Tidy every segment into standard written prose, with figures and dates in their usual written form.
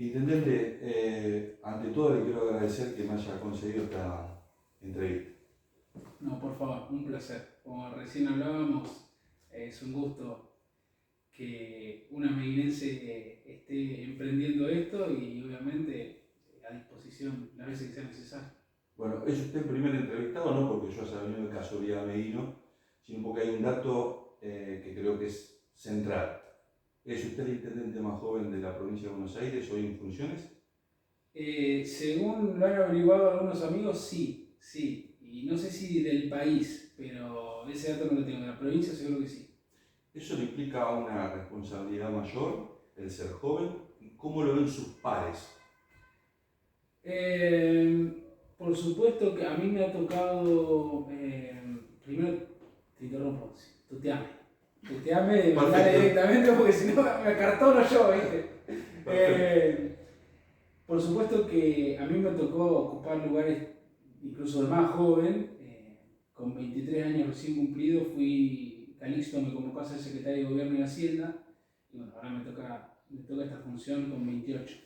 Intendente, ante todo le quiero agradecer que me haya concedido esta entrevista. No, por favor, un placer. Como recién hablábamos, es un gusto que una meguinense esté emprendiendo esto y obviamente a disposición las veces que sea necesario. Bueno, es usted el primer entrevistado, no porque yo haya venido de casualidad a Meguino, sino porque hay un dato que creo que es central. ¿Es usted el intendente más joven de la provincia de Buenos Aires hoy en funciones? Según lo han averiguado algunos amigos, sí. Y no sé si del país, pero ese dato no lo tengo. De la provincia seguro que sí. ¿Eso le implica una responsabilidad mayor, el ser joven? ¿Cómo lo ven sus pares? Por supuesto que a mí me ha tocado, primero te interrumpo, tuteame de mandar directamente porque si no me acartono yo, ¿viste? Por supuesto que a mí me tocó ocupar lugares incluso de más joven, con 23 años recién cumplidos Calixto me convocó a ser secretario de Gobierno y Hacienda, y bueno, ahora me toca esta función con 28.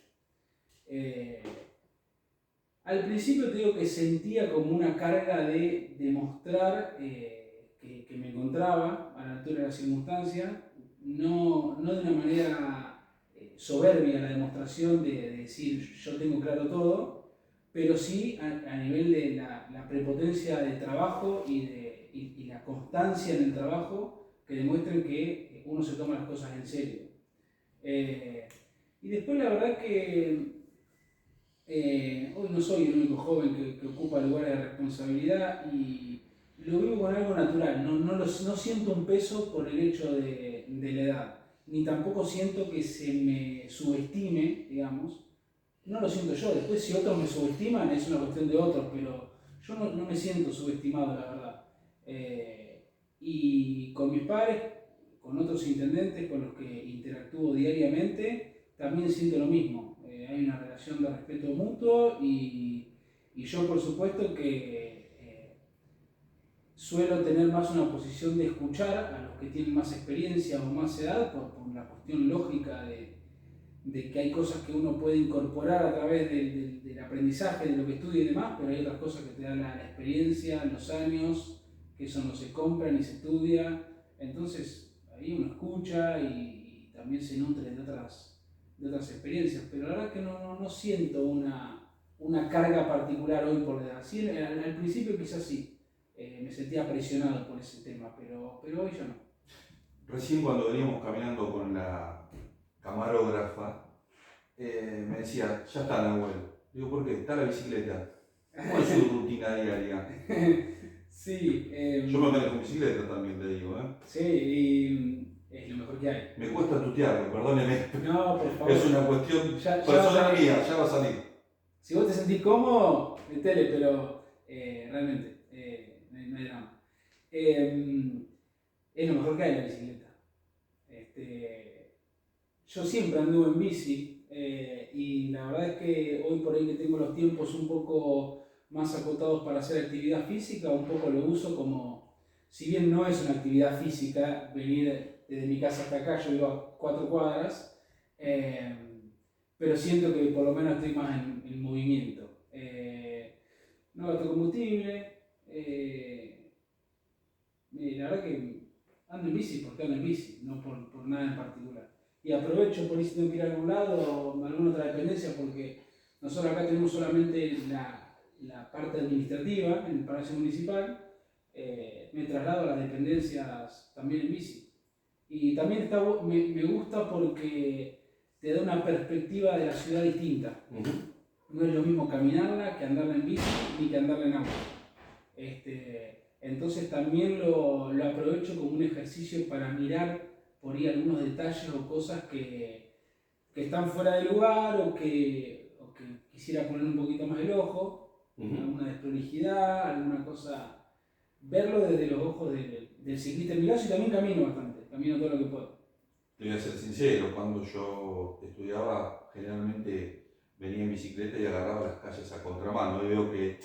Al principio te digo que sentía como una carga de demostrar que me encontraba a la altura de la circunstancia, no de una manera soberbia la demostración de decir yo tengo claro todo, pero sí a nivel de la prepotencia del trabajo y la constancia en el trabajo que demuestren que uno se toma las cosas en serio. Y después la verdad que hoy no soy el único joven que ocupa lugares de responsabilidad y lo vivo con algo natural. No siento un peso por el hecho de la edad, ni tampoco siento que se me subestime, digamos. No lo siento yo. Después, si otros me subestiman, es una cuestión de otros, pero yo no me siento subestimado, la verdad. Y con mis padres, con otros intendentes con los que interactúo diariamente, también siento lo mismo. Hay una relación de respeto mutuo y yo por supuesto que suelo tener más una posición de escuchar a los que tienen más experiencia o más edad por la cuestión lógica de que hay cosas que uno puede incorporar a través del aprendizaje, de lo que estudia y demás, pero hay otras cosas que te dan la experiencia, los años, que eso no se compra ni se estudia. Entonces ahí uno escucha y también se nutre de otras experiencias, pero la verdad es que no siento una carga particular hoy por la edad. Sí, al principio quizás sí, me sentía presionado por ese tema, pero hoy ya no. Recién cuando veníamos caminando con la camarógrafa, me decía, ya está Nahuel. Digo, ¿por qué? Está la bicicleta. ¿Cómo es su rutina diaria? Sí. Yo me manejo bicicleta también, le digo, ¿eh? Sí, y es lo mejor que hay. Me cuesta tutearlo, perdóneme. No, por favor. Es una cuestión personal mía, ya va a salir. Si vos te sentís cómodo, metele, pero realmente, no hay drama. Es lo mejor que hay la bicicleta. Yo siempre anduve en bici y la verdad es que hoy por ahí que tengo los tiempos un poco más acotados para hacer actividad física, un poco lo uso como, si bien no es una actividad física, venir desde mi casa hasta acá, yo vivo a 4 cuadras, pero siento que por lo menos estoy más en movimiento. No gasto combustible, la verdad que ando en bici porque ando en bici, no por nada en particular. Y aprovecho por ahí si tengo que ir a algún lado o a alguna otra dependencia porque nosotros acá tenemos solamente la parte administrativa en el Palacio Municipal, me traslado a las dependencias también en bici. Y también me gusta porque te da una perspectiva de la ciudad distinta. No es lo mismo caminarla que andarla en bici ni que andarla en auto. Entonces también lo aprovecho como un ejercicio para mirar por ahí algunos detalles o cosas que están fuera de lugar o que quisiera poner un poquito más el ojo, alguna desprolijidad, alguna cosa, verlo desde los ojos del ciclista en mi caso, y también camino todo lo que puedo. Te voy a ser sincero, cuando yo estudiaba generalmente venía en bicicleta y agarraba las calles a contramano. Hoy veo que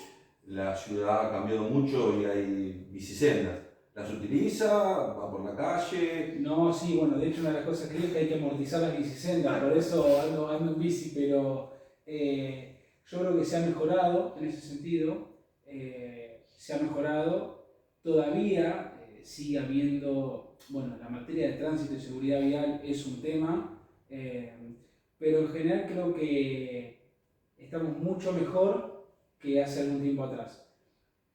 la ciudad ha cambiado mucho y hay bicisendas. ¿Las utiliza? ¿Va por la calle? No, sí, bueno, de hecho una de las cosas que digo es que hay que amortizar las bicisendas, por eso ando en bici, pero yo creo que se ha mejorado en ese sentido, se ha mejorado, todavía sigue habiendo, bueno, la materia de tránsito y seguridad vial es un tema, pero en general creo que estamos mucho mejor que hace algún tiempo atrás.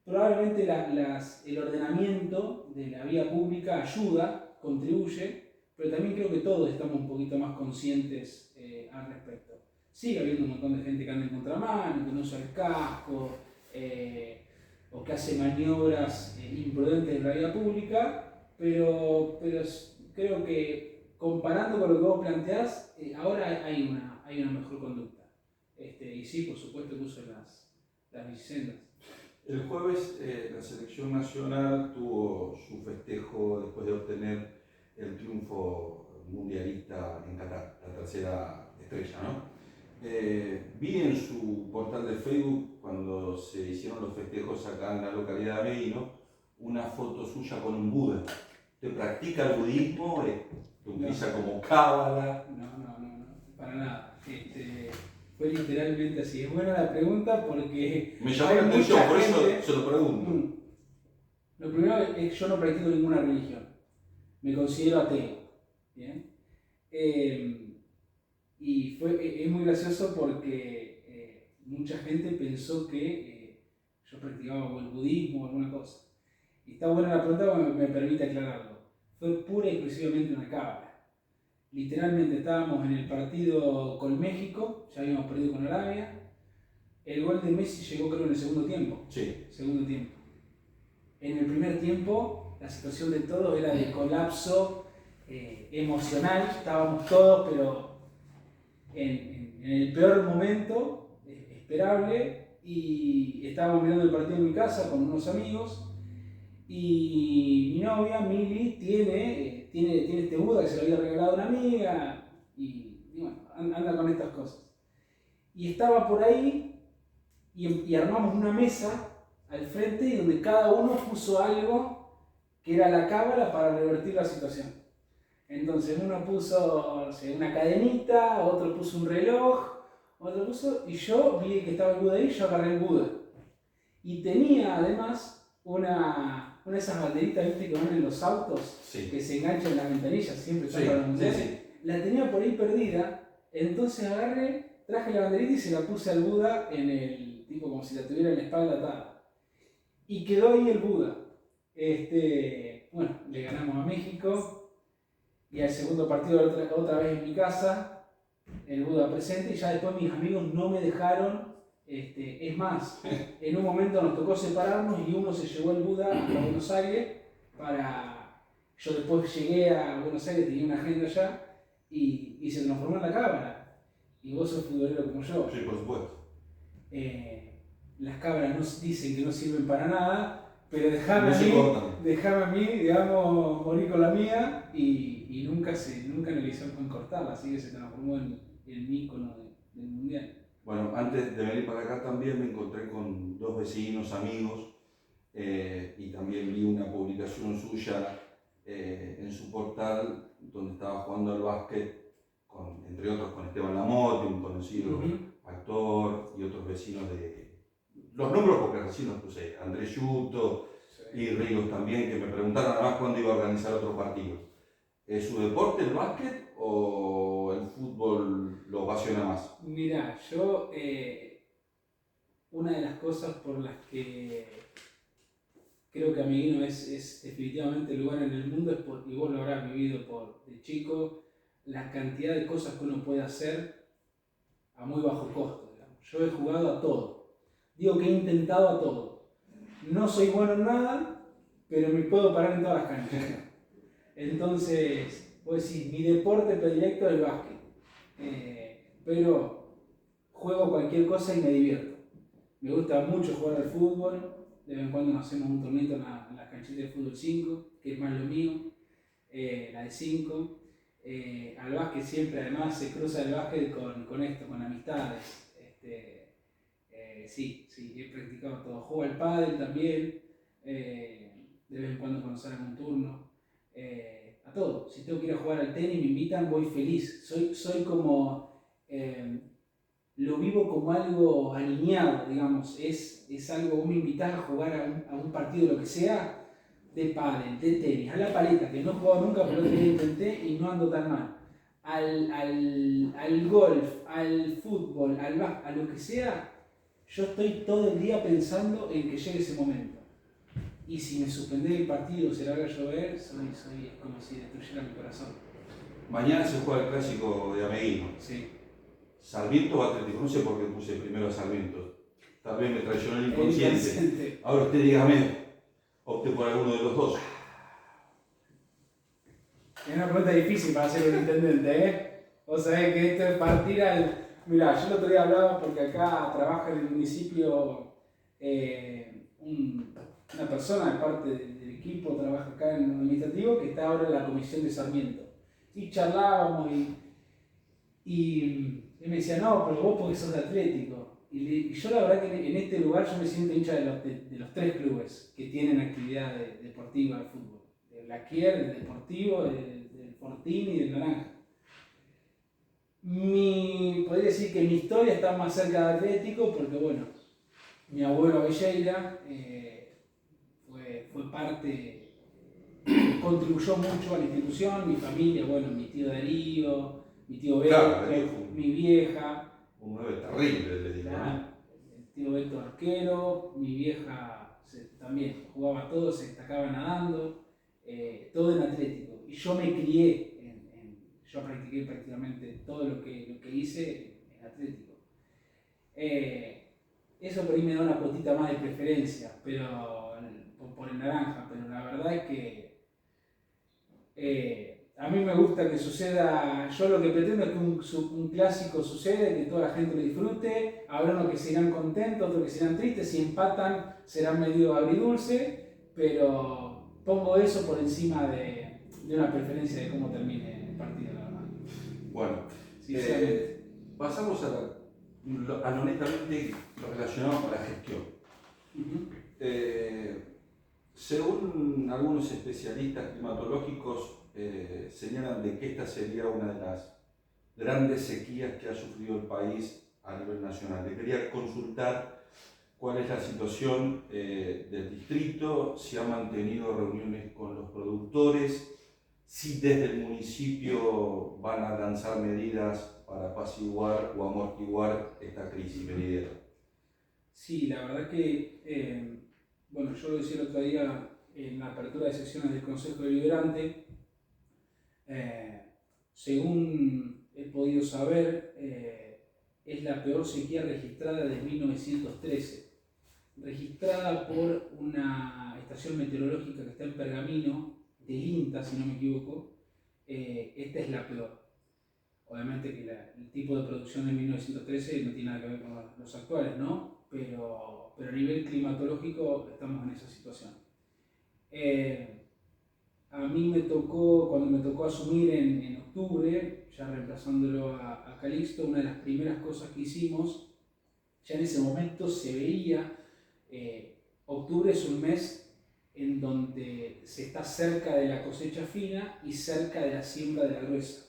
Probablemente el ordenamiento de la vía pública ayuda, contribuye, pero también creo que todos estamos un poquito más conscientes al respecto. Sigue habiendo un montón de gente que anda en contramano, que no usa el casco, o que hace maniobras imprudentes en la vía pública, pero creo que comparando con lo que vos planteás, ahora hay una mejor conducta. Y sí, por supuesto que uso las bicisendas. El jueves la selección nacional tuvo su festejo después de obtener el triunfo mundialista en Qatar, la tercera estrella, ¿no? Vi en su portal de Facebook, cuando se hicieron los festejos acá en la localidad de Meguino, una foto suya con un Buda. ¿Usted practica el budismo? ¿Lo utiliza como cábala? No, para nada. Fue literalmente así. Es buena la pregunta porque me llamó la atención, por eso se lo pregunto. Lo primero es que yo no practico ninguna religión. Me considero ateo. ¿Bien? Y es muy gracioso porque mucha gente pensó que yo practicaba el budismo o alguna cosa. Y está buena la pregunta porque me permite aclararlo. Fue pura y exclusivamente una cábala. Literalmente estábamos en el partido con México, ya habíamos perdido con Arabia. El gol de Messi llegó creo en el segundo tiempo. Sí. Segundo tiempo. En el primer tiempo la situación de todos era de colapso emocional. Estábamos todos, pero en el peor momento esperable. Y estábamos mirando el partido en mi casa con unos amigos. Y mi novia, Mili, tiene este Buda que se lo había regalado a una amiga y bueno, anda con estas cosas. Y estaba por ahí y armamos una mesa al frente y donde cada uno puso algo que era la cábala para revertir la situación. Entonces uno puso, no sé, una cadenita, otro puso un reloj, otro puso, y yo vi que estaba el Buda ahí y yo agarré el Buda. Y tenía además una de esas banderitas, ¿viste? Que van en los autos, sí, que se enganchan en la ventanilla, siempre están para los sí. La tenía por ahí perdida, entonces agarré, traje la banderita y se la puse al Buda en el, tipo como si la tuviera en la espalda atada. Y quedó ahí el Buda. Bueno, le ganamos a México y al segundo partido otra vez en mi casa, el Buda presente, y ya después mis amigos no me dejaron. Es más, en un momento nos tocó separarnos y uno se llevó el Buda a Buenos Aires para... Yo después llegué a Buenos Aires, tenía una agenda allá y se transformó en la cámara. Y vos sos futbolero como yo. Sí, por supuesto. Las cámaras nos dicen que no sirven para nada, pero déjame a mí, digamos, morir con la mía y nunca analizó con cortarla, así que se transformó en el ícono del mundial. Bueno, antes de venir para acá también me encontré con dos vecinos, amigos, y también vi una publicación suya en su portal donde estaba jugando al básquet, entre otros con Esteban Lamotte, un conocido actor, y otros vecinos de... Los nombres porque recién los puse, Andrés Yuto y Ríos también, que me preguntaron además cuándo iba a organizar otro partido. ¿Es su deporte el básquet o el fútbol lo apasiona más? Mirá, yo una de las cosas por las que creo que Meguino es definitivamente el lugar en el mundo es y vos lo habrás vivido de chico, la cantidad de cosas que uno puede hacer a muy bajo costo, digamos. Yo he jugado a todo, digo que he intentado a todo. No soy bueno en nada, pero me puedo parar en todas las canchas. Entonces, vos decís, mi deporte predilecto es el básquet, pero juego cualquier cosa y me divierto. Me gusta mucho jugar al fútbol, de vez en cuando nos hacemos un torneo en las canchitas de fútbol 5, que es más lo mío, la de 5. Al básquet siempre, además, se cruza el básquet con amistades. Sí, he practicado todo. Juego al pádel también. de vez en cuando salen un turno, a todo. Si tengo que ir a jugar al tenis, me invitan, voy feliz. Soy como, lo vivo como algo alineado, digamos. Es algo, vos me invitás a jugar a un partido, lo que sea, de pádel, de tenis, a la paleta, que no he jugado nunca, pero otro día intenté y no ando tan mal. Al golf, al fútbol, a lo que sea, yo estoy todo el día pensando en que llegue ese momento. Y si me suspendés el partido, se larga a llover, es como si destruyera mi corazón. Mañana se juega el clásico de Ameguino. Sí. Sarmiento o Atlético, no sé por qué puse primero a Sarmiento. Tal vez me traicionó el inconsciente. Ahora usted dígame, opte por alguno de los dos. Es una pregunta difícil para ser un intendente, ¿eh? Vos sabés que esto es partir al... Mirá, yo el otro día hablaba porque acá trabaja en el municipio una persona de parte del equipo, trabaja acá en el administrativo, que está ahora en la comisión de Sarmiento. Y charlábamos y él me decía, no, pero vos porque sos de Atlético. Y yo la verdad que en este lugar yo me siento hincha de los tres clubes que tienen actividad deportiva de fútbol. Del Laquier, del Deportivo, del Fortín y del Naranja. Podría decir que mi historia está más cerca de Atlético porque, bueno, mi abuelo Velleira fue parte, contribuyó mucho a la institución, mi familia, bueno, mi tío Darío, mi tío Beto, Claro, mi vieja. Un 9 terrible, le digo. Claro, el tío Beto arquero, mi vieja también jugaba todo, se destacaba nadando, todo en Atlético. Y yo me crié, yo practiqué prácticamente todo lo que hice en Atlético. Eso por ahí me da una cuotita más de preferencia, pero por el naranja, pero la verdad es que a mí me gusta que suceda, yo lo que pretendo es que un clásico suceda, que toda la gente lo disfrute, habrá unos que se irán contentos, otros que se irán tristes, si empatan serán medio agridulce, pero pongo eso por encima de una preferencia de cómo termine el partido, la verdad. Bueno, pasamos a lo netamente relacionado con la gestión. Según algunos especialistas climatológicos, señalan de que esta sería una de las grandes sequías que ha sufrido el país a nivel nacional. Le quería consultar cuál es la situación del distrito, si ha mantenido reuniones con los productores, si desde el municipio van a lanzar medidas para apaciguar o amortiguar esta crisis venidera. Sí, la verdad que, bueno, yo lo decía el otro día en la apertura de sesiones del Consejo Deliberante, según he podido saber, es la peor sequía registrada desde 1913, registrada por una estación meteorológica que está en Pergamino, del INTA, si no me equivoco. Esta es la peor. Obviamente que el tipo de producción de 1913 no tiene nada que ver con los actuales, ¿no? Pero a nivel climatológico estamos en esa situación. A mí me tocó, cuando me tocó asumir en octubre, ya reemplazándolo a Calixto, una de las primeras cosas que hicimos, ya en ese momento se veía, octubre es un mes en donde se está cerca de la cosecha fina y cerca de la siembra de la gruesa.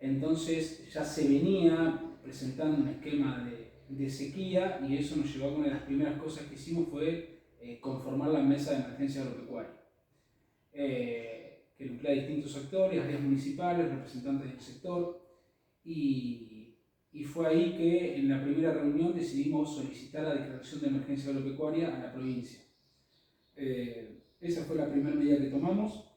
Entonces ya se venía presentando un esquema de sequía y eso nos llevó a una de las primeras cosas que hicimos fue conformar la mesa de emergencia agropecuaria, que nuclea distintos actores, áreas municipales, representantes del sector, y fue ahí que en la primera reunión decidimos solicitar la declaración de emergencia agropecuaria a la provincia. Esa fue la primera medida que tomamos,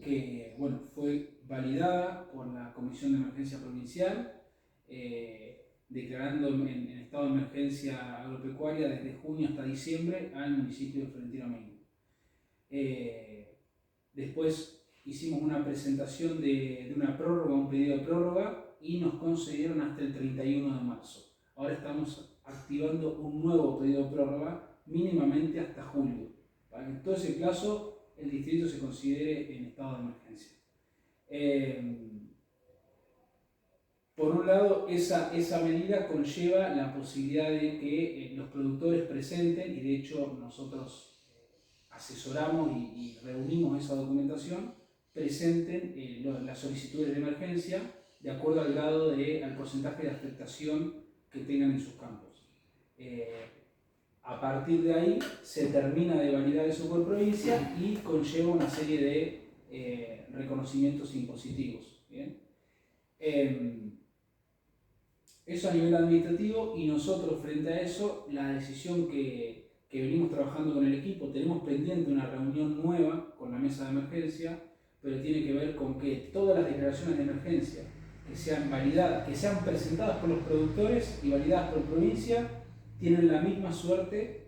que bueno, fue validada por la Comisión de Emergencia Provincial, declarando en estado de emergencia agropecuaria desde junio hasta diciembre al municipio de Florentino Ameguino. Después hicimos una presentación de una prórroga, un pedido de prórroga, y nos concedieron hasta el 31 de marzo. Ahora estamos activando un nuevo pedido de prórroga mínimamente hasta julio, para que en todo ese plazo el distrito se considere en estado de emergencia. Por un lado, esa medida conlleva la posibilidad de que los productores presenten, y de hecho nosotros asesoramos y reunimos esa documentación, presenten las solicitudes de emergencia de acuerdo al grado al porcentaje de afectación que tengan en sus campos. A partir de ahí se termina de validar eso por provincia y conlleva una serie de reconocimientos impositivos. ¿Bien? Eso a nivel administrativo, y nosotros frente a eso, la decisión que venimos trabajando con el equipo, tenemos pendiente una reunión nueva con la mesa de emergencia, pero tiene que ver con que todas las declaraciones de emergencia que sean validadas, que sean presentadas por los productores y validadas por provincia, tienen la misma suerte,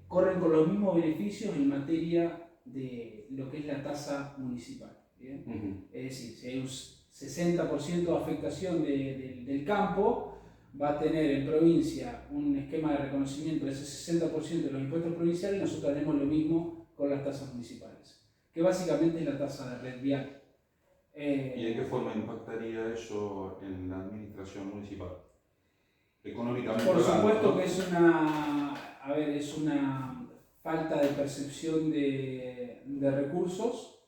corren con los mismos beneficios en materia de lo que es la tasa municipal. ¿Bien? Es decir, si hay un 60% de afectación del campo, va a tener en provincia un esquema de reconocimiento de ese 60% de los impuestos provinciales, y nosotros haremos lo mismo con las tasas municipales, que básicamente es la tasa de red vial. ¿Y de qué forma impactaría eso en la administración municipal? Económicamente. Por supuesto que es una falta de percepción de recursos,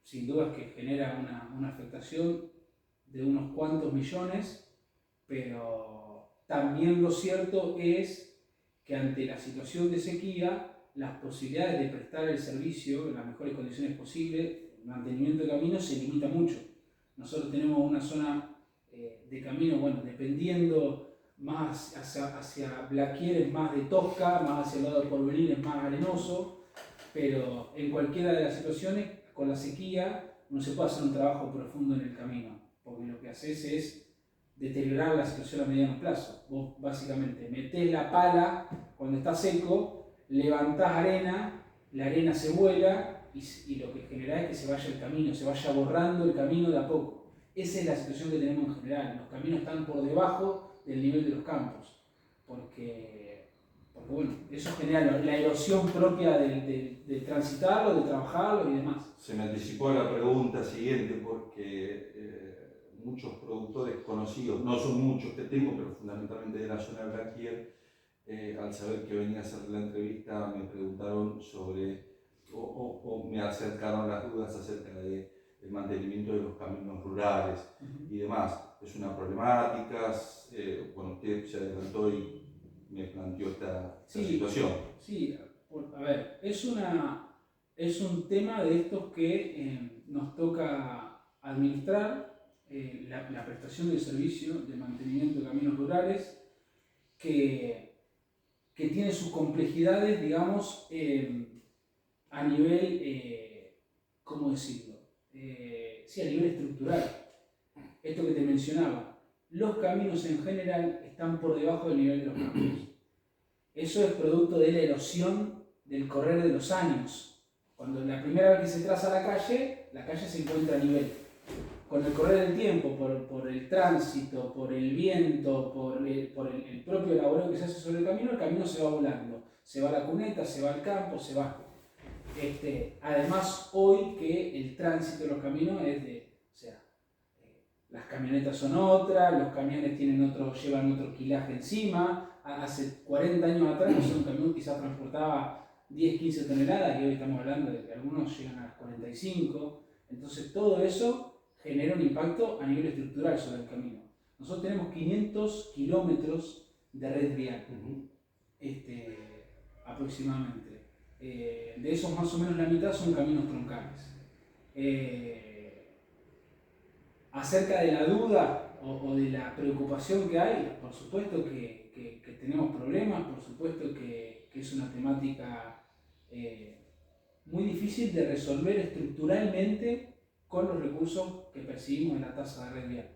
sin duda que genera una afectación de unos cuantos millones, pero también lo cierto es que ante la situación de sequía, las posibilidades de prestar el servicio en las mejores condiciones posibles, el mantenimiento de caminos, se limita mucho. Nosotros tenemos una zona de camino, bueno, dependiendo más hacia Blaquieres, más de tosca, más hacia el lado de Porvenir es más arenoso, pero en cualquiera de las situaciones, con la sequía, no se puede hacer un trabajo profundo en el camino, porque lo que haces es deteriorar la situación a mediano plazo. Vos básicamente metés la pala cuando está seco, levantás arena, la arena se vuela y lo que genera es que se vaya el camino, se vaya borrando el camino de a poco. Esa es la situación que tenemos en general. Los caminos están por debajo del nivel de los campos, porque bueno, eso genera la erosión propia de transitarlo, de trabajarlo y demás. Se me anticipó la pregunta siguiente porque muchos productores conocidos, no son muchos que tengo, pero fundamentalmente de la zona de Blaquier, al saber que venía a hacer la entrevista, me preguntaron sobre, o me acercaron las dudas acerca del mantenimiento de los caminos rurales y demás. Es una problemática, bueno, usted se adelantó y me planteó esta situación. Sí, a ver, es un tema de estos que nos toca administrar, la prestación del servicio de mantenimiento de caminos rurales, que tiene sus complejidades, digamos, a nivel, ¿cómo decirlo? Sí, a nivel estructural. Esto que te mencionaba, los caminos en general están por debajo del nivel de los campos. Eso es producto de la erosión del correr de los años. Cuando la primera vez que se traza la calle se encuentra a nivel. Con el correr del tiempo, por el tránsito, por el viento, por el propio elaborado que se hace sobre el camino se va volando. Se va a la cuneta, se va al campo, se va. Además, hoy que el tránsito de los caminos es las camionetas son otras, los camiones llevan otro quilaje encima. Hace 40 años atrás, un camión quizás transportaba 10, 15 toneladas y hoy estamos hablando de que algunos llegan a las 45. Entonces todo eso genera un impacto a nivel estructural sobre el camino. Nosotros tenemos 500 kilómetros de red vial, aproximadamente. De esos más o menos la mitad son caminos troncales. Acerca de la duda o de la preocupación que hay, por supuesto que tenemos problemas, por supuesto que es una temática muy difícil de resolver estructuralmente con los recursos que percibimos en la tasa de red vial.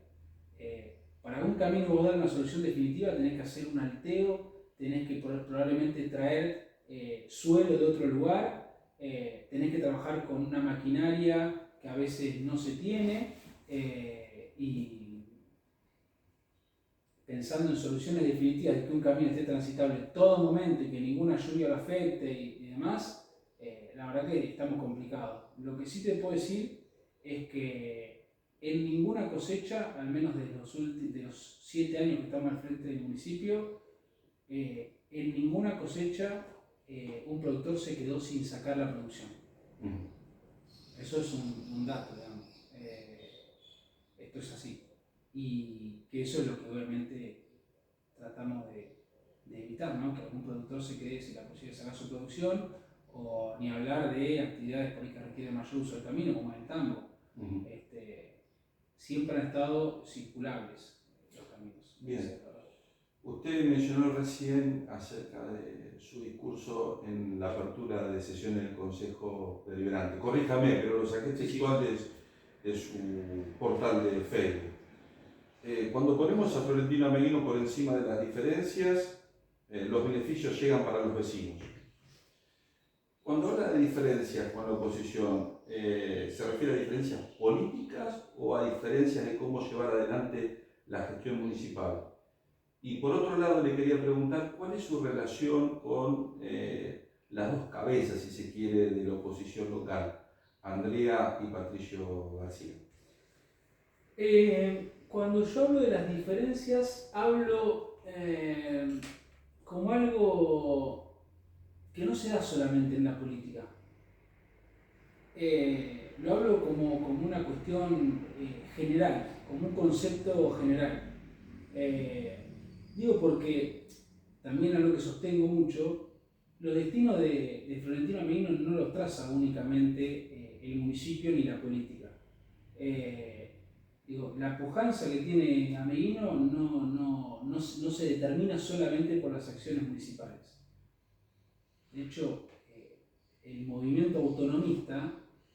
Para un camino vos dar una solución definitiva tenés que hacer un alteo, tenés que probablemente traer suelo de otro lugar, tenés que trabajar con una maquinaria que a veces no se tiene, y pensando en soluciones definitivas de que un camino esté transitable en todo momento y que ninguna lluvia lo afecte y demás, la verdad que estamos complicados. Lo que sí te puedo decir es que en ninguna cosecha, al menos de los 7 años que estamos al frente del municipio, en ninguna cosecha un productor se quedó sin sacar la producción. Eso es un dato, digamos. Esto es así. Y que eso es lo que obviamente tratamos de evitar, ¿no? Que algún productor se quede sin la posibilidad de sacar su producción, o ni hablar de actividades por ahí que requieren mayor uso del camino, como el tambo. Siempre han estado circulables los caminos. Bien. Usted mencionó recién acerca de su discurso en la apertura de sesión del Consejo Deliberante. Corríjame, pero lo saqué textual de su portal de Facebook. Cuando ponemos a Florentino Ameguino por encima de las diferencias, los beneficios llegan para los vecinos. Cuando habla de diferencias con la oposición, ¿se refiere a diferencias políticas o a diferencias de cómo llevar adelante la gestión municipal? Y por otro lado le quería preguntar, ¿cuál es su relación con las dos cabezas, si se quiere, de la oposición local, Andrea y Patricio García? Cuando yo hablo de las diferencias, hablo como algo que no se da solamente en la política. Lo hablo como una cuestión general, como un concepto general. Digo porque también algo que sostengo mucho, los destinos de Florentino Ameguino no los traza únicamente el municipio ni la política. La pujanza que tiene Ameguino no se determina solamente por las acciones municipales. De hecho, el movimiento autonomista,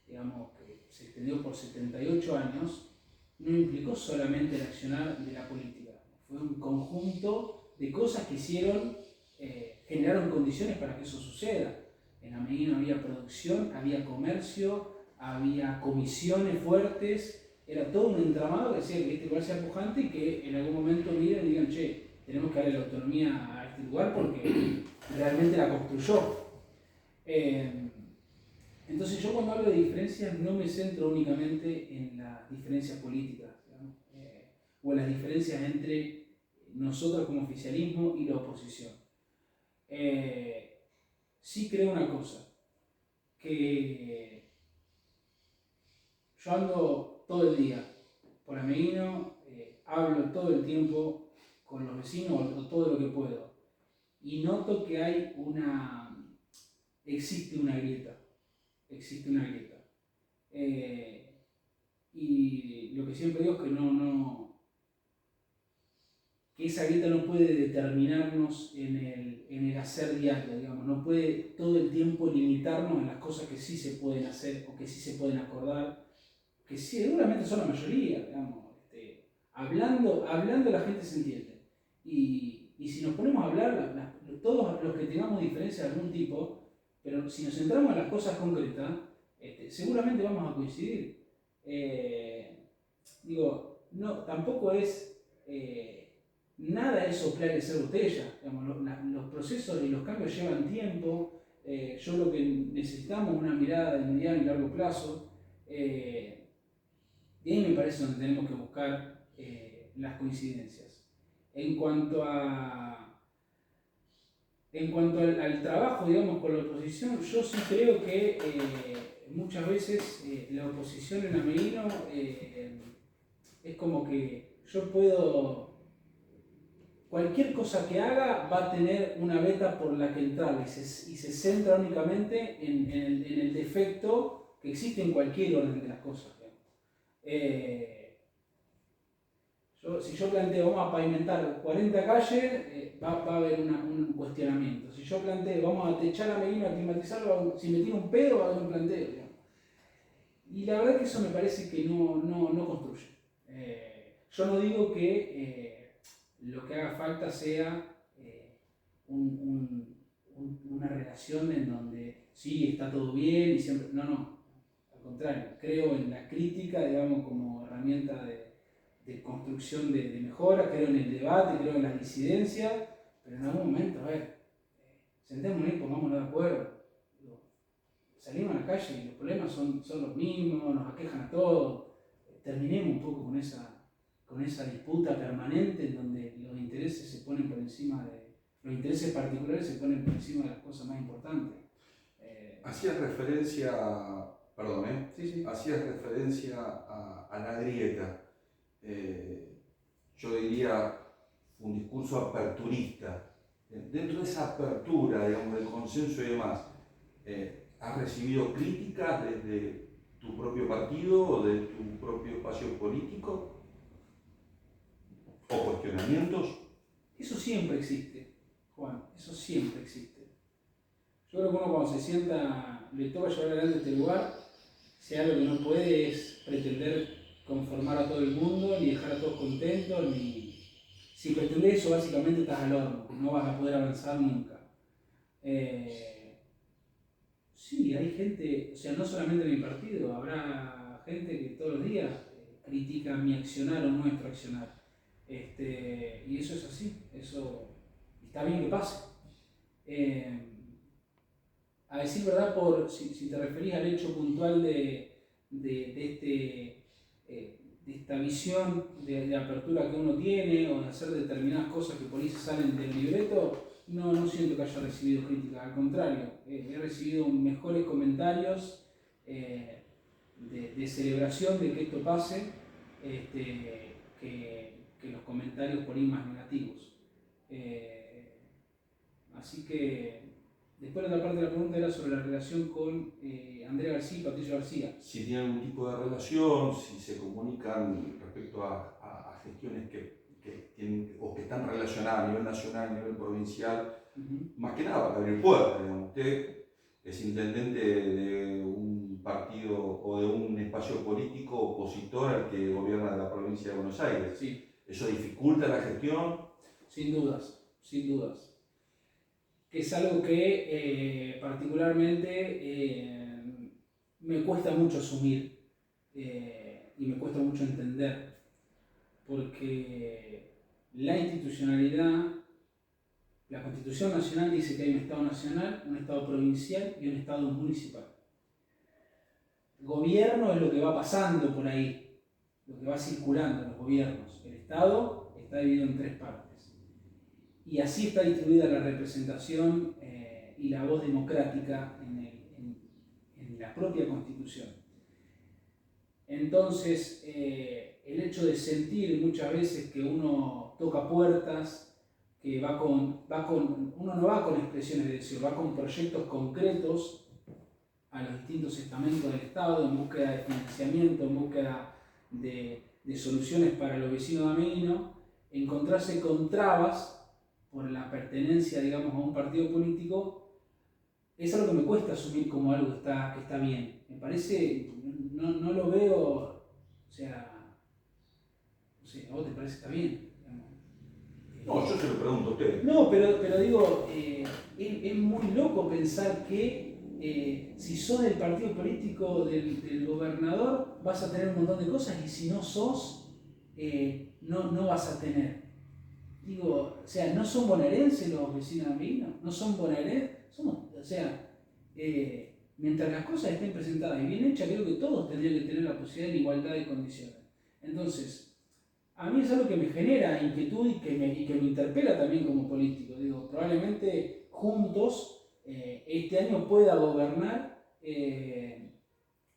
digamos, que se extendió por 78 años, no implicó solamente el accionar de la política. Fue un conjunto de cosas que generaron condiciones para que eso suceda. En Ameguino había producción, había comercio, había comisiones fuertes, era todo un entramado que hacía que este lugar sea pujante y que en algún momento miren y digan, che, tenemos que darle la autonomía a este lugar porque realmente la construyó. Entonces yo cuando hablo de diferencias no me centro únicamente en las diferencias políticas, o en las diferencias entre nosotros como oficialismo y la oposición. Sí creo una cosa, que yo ando todo el día por Ameguino, hablo todo el tiempo con los vecinos o todo lo que puedo, y noto que existe una grieta. Y lo que siempre digo es que que esa grieta no puede determinarnos en el hacer diario, digamos, no puede todo el tiempo limitarnos en las cosas que sí se pueden hacer o que sí se pueden acordar, que sí, seguramente son la mayoría, digamos. Hablando la gente se entiende. Y si nos ponemos a hablar, todos los que tengamos diferencias de algún tipo, pero si nos centramos en las cosas concretas, seguramente vamos a coincidir. Tampoco es... nada es soplar y hacer botella. Digamos, los procesos y los cambios llevan tiempo. Yo lo que necesitamos es una mirada de mediano y largo plazo. Y ahí me parece donde tenemos que buscar las coincidencias. En cuanto al trabajo, digamos, con la oposición, yo sí creo que muchas veces la oposición en Ameguino es como que yo puedo... Cualquier cosa que haga va a tener una beta por la que entrar y se centra únicamente en el defecto que existe en cualquier orden de las cosas. Si yo planteo vamos a pavimentar 40 calles, va a haber un cuestionamiento. Si yo planteo vamos a techar a Ameguino, a climatizarlo, si me tiro un pedo va a haber un planteo. Y la verdad que eso me parece que no construye. Yo no digo que lo que haga falta sea una relación en donde sí, está todo bien y siempre... No, al contrario, creo en la crítica, digamos, como herramienta de construcción de mejora, creo en el debate, creo en las disidencias, pero en algún momento, sentémonos y pongámonos de acuerdo. Salimos a la calle y los problemas son los mismos, nos aquejan a todos. Terminemos un poco con esa disputa permanente en donde los intereses se ponen por encima los intereses particulares se ponen por encima de las cosas más importantes. Hacías referencia, perdón, Sí, sí. hacías referencia a la grieta. Yo diría un discurso aperturista. Dentro de esa apertura, digamos, del consenso y demás, ¿has recibido críticas desde tu propio partido o de tu propio espacio político? ¿O cuestionamientos? Eso siempre existe, Juan, eso siempre existe. Yo creo que uno cuando se sienta, le toca llevar adelante este lugar, si algo que no puede es pretender conformar a todo el mundo, ni dejar a todos contentos, ni... Si pretendes eso, básicamente estás al horno, no vas a poder avanzar nunca. Sí, hay gente, o sea, no solamente en mi partido, habrá gente que todos los días critica mi accionar o nuestro accionar. Y eso es así, eso está bien que pase. A decir verdad, si te referís al hecho puntual de esta visión de apertura que uno tiene o de hacer determinadas cosas que por ahí se salen del libreto, no siento que haya recibido críticas, al contrario, he recibido mejores comentarios de celebración de que esto pase que los comentarios por ahí más negativos. Así que después la otra parte de la pregunta era sobre la relación con Andrea García y Patricio García. Si tienen algún tipo de relación, si se comunican respecto a gestiones que tienen o que están relacionadas a nivel nacional, a nivel provincial, más que nada para abrir puertas. Digamos. Usted es intendente de un partido o de un espacio político opositor al que gobierna la provincia de Buenos Aires. Sí. ¿Eso dificulta la gestión? Sin dudas, sin dudas. Que es algo que particularmente me cuesta mucho asumir y me cuesta mucho entender, porque la institucionalidad, la Constitución Nacional dice que hay un Estado nacional, un Estado provincial y un Estado municipal. Gobierno es lo que va pasando por ahí, lo que va circulando en los gobiernos. El Estado está dividido en 3 partes. Y así está distribuida la representación y la voz democrática en la propia Constitución. Entonces, el hecho de sentir muchas veces que uno toca puertas, que uno no va con expresiones de deseo, va con proyectos concretos a los distintos estamentos del Estado en búsqueda de financiamiento, en búsqueda de soluciones para los vecinos de Ameguino, encontrarse con trabas por la pertenencia, digamos, a un partido político, es algo que me cuesta asumir como algo que está bien. Me parece, no lo veo, o sea, ¿a vos te parece que está bien? No, yo se lo pregunto a usted. No, pero digo, es muy loco pensar que si sos del partido político del gobernador vas a tener un montón de cosas y si no sos, no vas a tener. Digo, o sea, ¿no son bonaerenses los vecinos de Ameguino? ¿No son bonaerenses? O sea, mientras las cosas estén presentadas y bien hechas, creo que todos tendrían que tener la posibilidad de igualdad de condiciones. Entonces, a mí es algo que me genera inquietud y que me interpela también como político. Digo, probablemente juntos este año pueda gobernar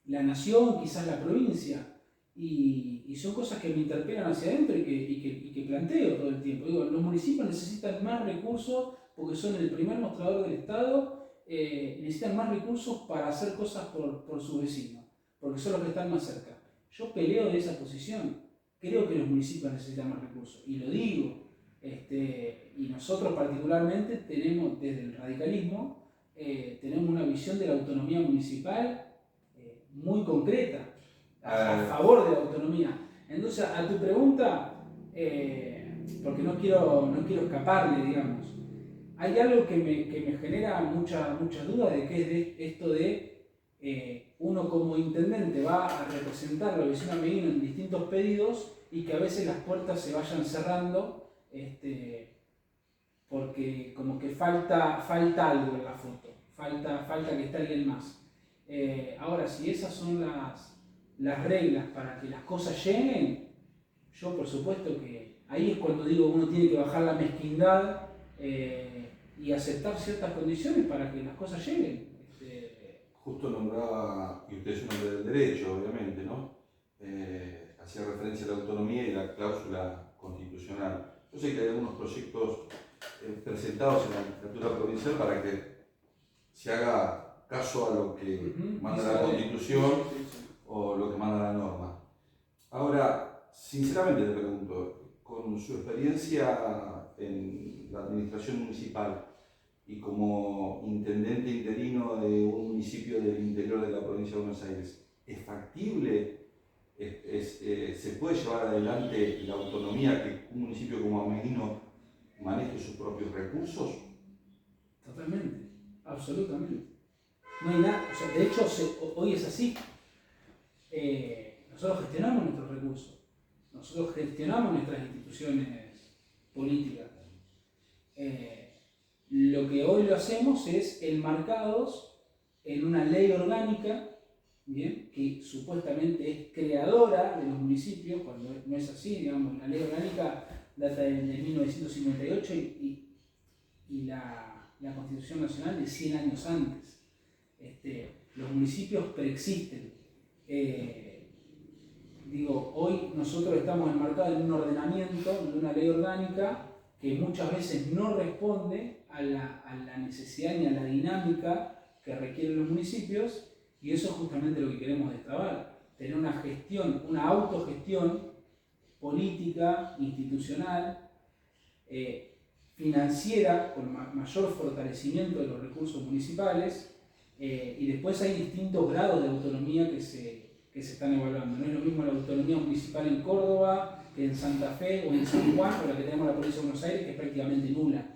la nación, quizás la provincia. Y son cosas que me interpelan hacia adentro y que planteo todo el tiempo. Digo, los municipios necesitan más recursos porque son el primer mostrador del Estado, necesitan más recursos para hacer cosas por sus vecinos, porque son los que están más cerca. Yo peleo de esa posición, creo que los municipios necesitan más recursos, y lo digo. Y nosotros particularmente tenemos, desde el radicalismo, tenemos una visión de la autonomía municipal muy concreta, a favor de la autonomía. Entonces, a tu pregunta, porque no quiero escaparle, digamos, hay algo que me genera mucha duda de qué es esto de uno como intendente va a representar a los vecinos ameguinos en distintos pedidos y que a veces las puertas se vayan cerrando porque como que falta algo en la foto, falta que esté alguien más. Ahora, si esas son las reglas para que las cosas lleguen, yo por supuesto que ahí es cuando digo uno tiene que bajar la mezquindad y aceptar ciertas condiciones para que las cosas lleguen. Justo nombraba, y usted es un hombre del derecho, obviamente, ¿no? Hacía referencia a la autonomía y la cláusula constitucional. Yo sé que hay algunos proyectos presentados en la legislatura provincial para que se haga caso a lo que manda la Constitución o lo que manda la norma. Ahora, sinceramente le pregunto, con su experiencia en la administración municipal y como intendente interino de un municipio del interior de la provincia de Buenos Aires, ¿es factible, se puede llevar adelante la autonomía que un municipio como Ameguino maneje sus propios recursos? Totalmente, absolutamente. No hay nada, o sea, de hecho hoy es así. Nosotros gestionamos nuestros recursos, nosotros gestionamos nuestras instituciones políticas. Lo que hoy lo hacemos es enmarcados en una ley orgánica, ¿bien?, que supuestamente es creadora de los municipios, cuando no es así. Digamos, la ley orgánica data de 1958 y la Constitución Nacional de 100 años antes. Los municipios preexisten. Hoy nosotros estamos enmarcados en un ordenamiento de una ley orgánica que muchas veces no responde a la necesidad ni a la dinámica que requieren los municipios, y eso es justamente lo que queremos destrabar: tener una gestión, una autogestión política, institucional, financiera, con mayor fortalecimiento de los recursos municipales, y después hay distintos grados de autonomía que se están evaluando. No es lo mismo la autonomía municipal en Córdoba que en Santa Fe o en San Juan, o la que tenemos en la provincia de Buenos Aires, que es prácticamente nula.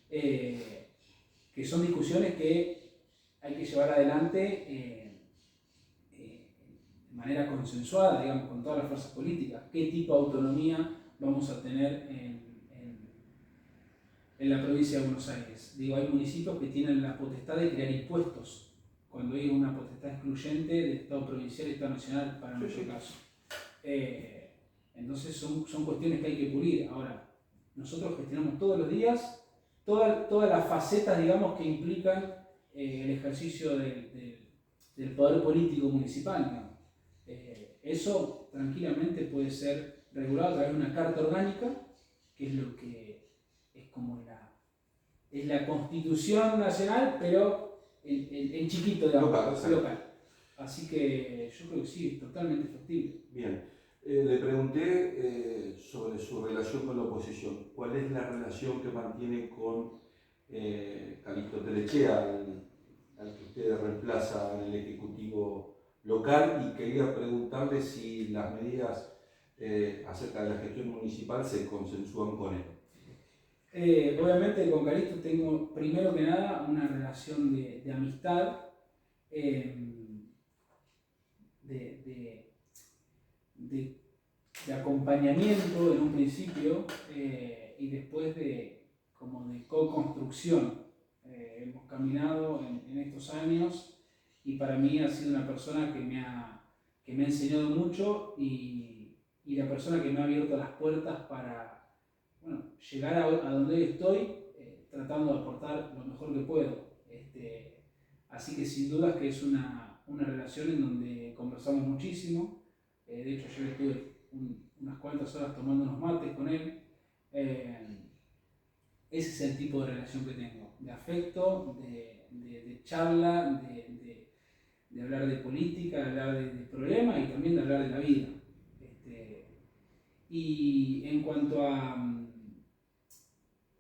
Que son discusiones que hay que llevar adelante de manera consensuada, digamos, con todas las fuerzas políticas. ¿Qué tipo de autonomía vamos a tener en la provincia de Buenos Aires? Hay municipios que tienen la potestad de crear impuestos, cuando hay una potestad excluyente del Estado provincial y Estado nacional para nuestro caso. Entonces son cuestiones que hay que pulir. Ahora, nosotros gestionamos todos los días todas las facetas, digamos, que implican el ejercicio del poder político municipal, digamos. Eso tranquilamente puede ser regulado a través de una carta orgánica, que es lo que es como la Constitución Nacional, pero en chiquito, digamos, local. Así que yo creo que sí, es totalmente factible. Bien, le pregunté sobre su relación con la oposición. ¿Cuál es la relación que mantiene con Calixto Telechea, al que usted reemplaza en el Ejecutivo local? Y quería preguntarle si las medidas acerca de la gestión municipal se consensúan con él. Obviamente con Calixto tengo, primero que nada, una relación de amistad, de acompañamiento en un principio, y después de co-construcción. Hemos caminado en estos años, y para mí ha sido una persona que me ha enseñado mucho, y la persona que me ha abierto las puertas para llegar a donde hoy estoy, tratando de aportar lo mejor que puedo. Así que sin dudas que es una relación en donde conversamos muchísimo. De hecho, yo estuve unas cuantas horas tomando unos mates con él. Ese es el tipo de relación que tengo, de afecto, de charla, de hablar de política, de hablar de problemas y también de hablar de la vida. Y en cuanto a...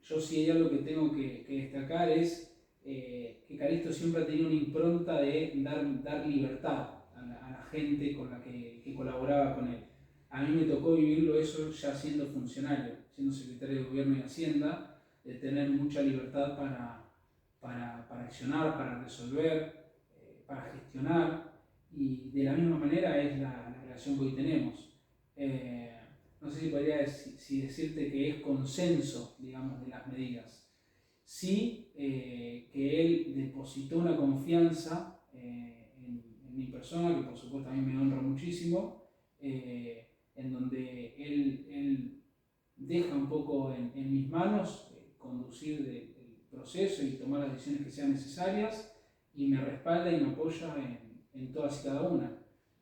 yo sí hay algo que tengo que destacar, es que Calixto siempre ha tenido una impronta de dar libertad a la gente con la que colaboraba con él. A mí me tocó vivirlo eso ya siendo funcionario, siendo secretario de Gobierno y Hacienda, de tener mucha libertad para accionar, para resolver, para gestionar, y de la misma manera es la relación que hoy tenemos. No sé si podría decirte que es consenso, digamos, de las medidas. Sí, que él depositó una confianza en mi persona, que por supuesto a mí me honra muchísimo, en donde él deja un poco en mis manos conducir el proceso y tomar las decisiones que sean necesarias, y me respalda y me apoya en todas y cada una.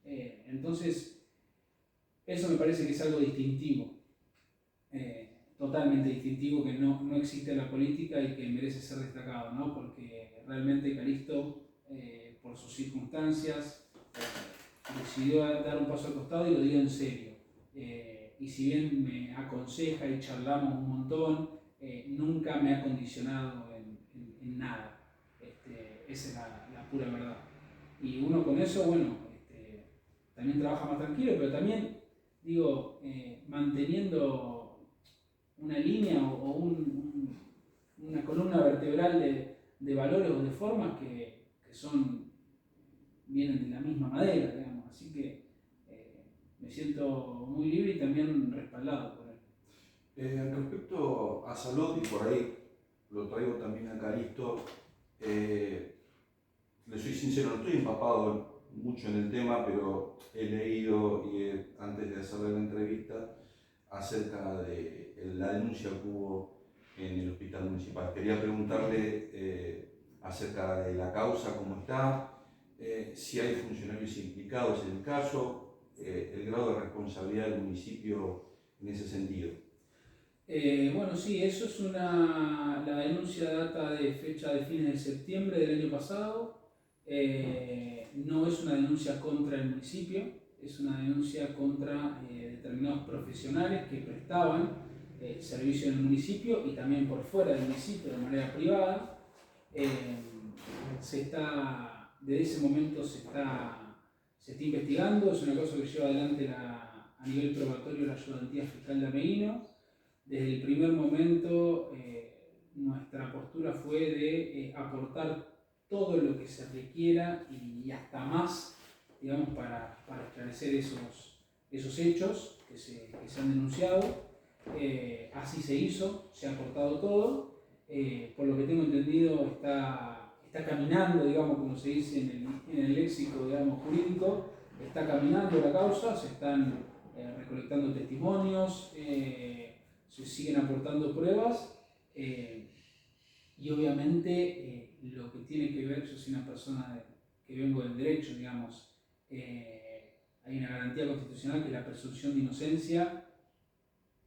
Entonces, eso me parece que es algo distintivo, totalmente distintivo, que no existe en la política y que merece ser destacado, ¿no? Porque realmente Calixto, por sus circunstancias, decidió dar un paso al costado y lo dio en serio. Y si bien me aconseja y charlamos un montón, nunca me ha condicionado en nada. Esa es la pura verdad. Y uno con eso, bueno, también trabaja más tranquilo, pero también, digo, manteniendo una línea o una columna vertebral de valores o de formas que vienen de la misma madera, digamos. Así que me siento muy libre y también respaldado por él. Respecto a salud, y por ahí lo traigo también a Calixto, le soy sincero, no estoy empapado mucho en el tema, pero he leído antes de hacerle la entrevista acerca de la denuncia que hubo en el hospital municipal. Quería preguntarle acerca de la causa, cómo está, si hay funcionarios implicados en el caso, el grado de responsabilidad del municipio en ese sentido. Bueno, sí, eso es la denuncia data de fecha de fines de septiembre del año pasado. No es una denuncia contra el municipio, es una denuncia contra determinados profesionales que prestaban servicio en el municipio y también por fuera del municipio de manera privada. Desde ese momento se está investigando, es una cosa que lleva adelante a nivel probatorio la Ayudantía Fiscal de Ameguino. Desde el primer momento nuestra postura fue de aportar todo lo que se requiera y hasta más, digamos, para esclarecer esos hechos que se han denunciado. Así se hizo, se ha aportado todo. Por lo que tengo entendido está caminando, digamos, como se dice en el léxico, digamos, jurídico, está caminando la causa, se están recolectando testimonios, se siguen aportando pruebas, y obviamente lo que tiene que ver, yo soy una persona que vengo del derecho, digamos, hay una garantía constitucional que es la presunción de inocencia,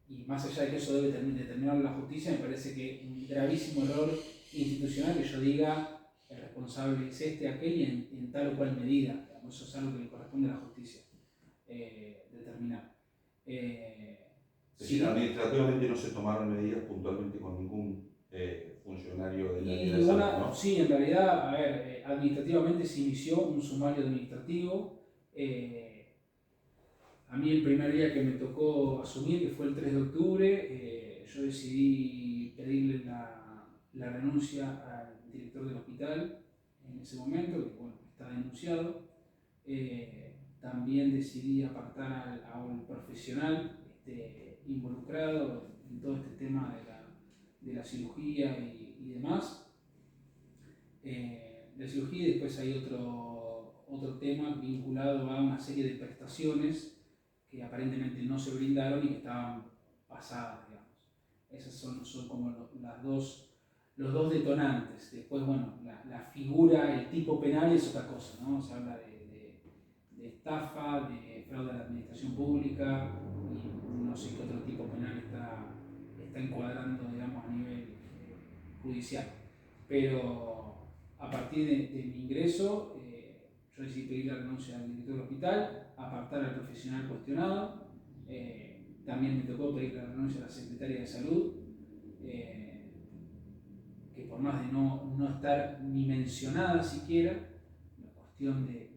y más allá de que eso debe determinar la justicia, me parece que un gravísimo error institucional que yo diga el responsable es aquel y en tal o cual medida, digamos, eso es algo que le corresponde a la justicia determinar. Es decir, administrativamente no se tomaron medidas puntualmente con ningún funcionario de la área de salud, ¿no? Sí, en realidad, a ver, administrativamente se inició un sumario administrativo. A mí el primer día que me tocó asumir, que fue el 3 de octubre, yo decidí pedirle la renuncia al director del hospital en ese momento, que bueno, está denunciado. También decidí apartar a un profesional involucrado en todo este tema de la cirugía y demás. De la cirugía, y después hay otro tema vinculado a una serie de prestaciones que aparentemente no se brindaron y que estaban pasadas, digamos. Esos son como los dos detonantes. Después, bueno, la figura, el tipo penal es otra cosa, ¿no? Se habla de estafa, de fraude a la administración pública y no sé qué otro tipo penal está encuadrando, digamos, a nivel judicial. Pero a partir de mi ingreso, yo decidí pedir la renuncia al director del hospital, apartar al profesional cuestionado. También me tocó pedir la renuncia a la secretaria de salud, que por más de no estar ni mencionada siquiera, una cuestión de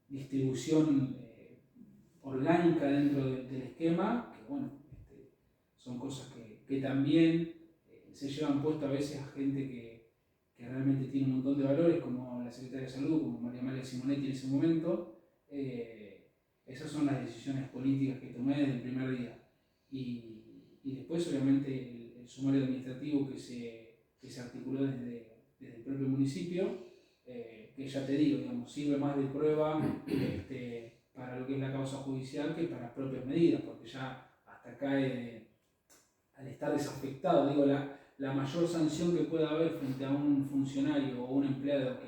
distribución orgánica dentro del esquema, que bueno, son cosas que también se llevan puesto a veces a gente que realmente tiene un montón de valores, como la secretaria de salud, como María Amalia Simonetti en ese momento. Esas son las decisiones políticas que tomé desde el primer día. Y después, obviamente, el sumario administrativo que se articuló desde el propio municipio, que ya te digo, digamos, sirve más de prueba para lo que es la causa judicial que para propias medidas, porque ya hasta cae al estar desafectado, digo, la mayor sanción que pueda haber frente a un funcionario o un empleado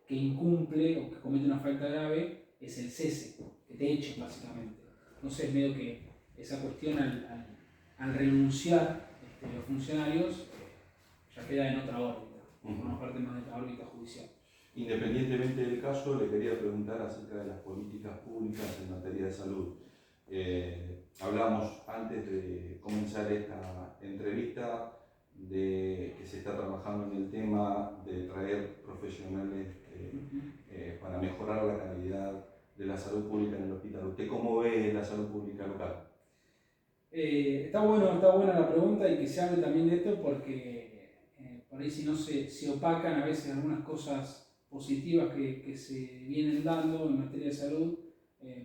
que incumple o que comete una falta grave es el cese, que te echen básicamente. Entonces, medio que esa cuestión al renunciar los funcionarios ya queda en otra órbita, forma parte más de la órbita judicial. Independientemente del caso, le quería preguntar acerca de las políticas públicas en materia de salud. Hablamos antes de comenzar esta entrevista de que se está trabajando en el tema de traer profesionales para mejorar la calidad de la salud pública en el hospital. ¿Usted cómo ve la salud pública local? Está buena la pregunta y que se hable también de esto porque por ahí si no se opacan a veces algunas cosas positivas que se vienen dando en materia de salud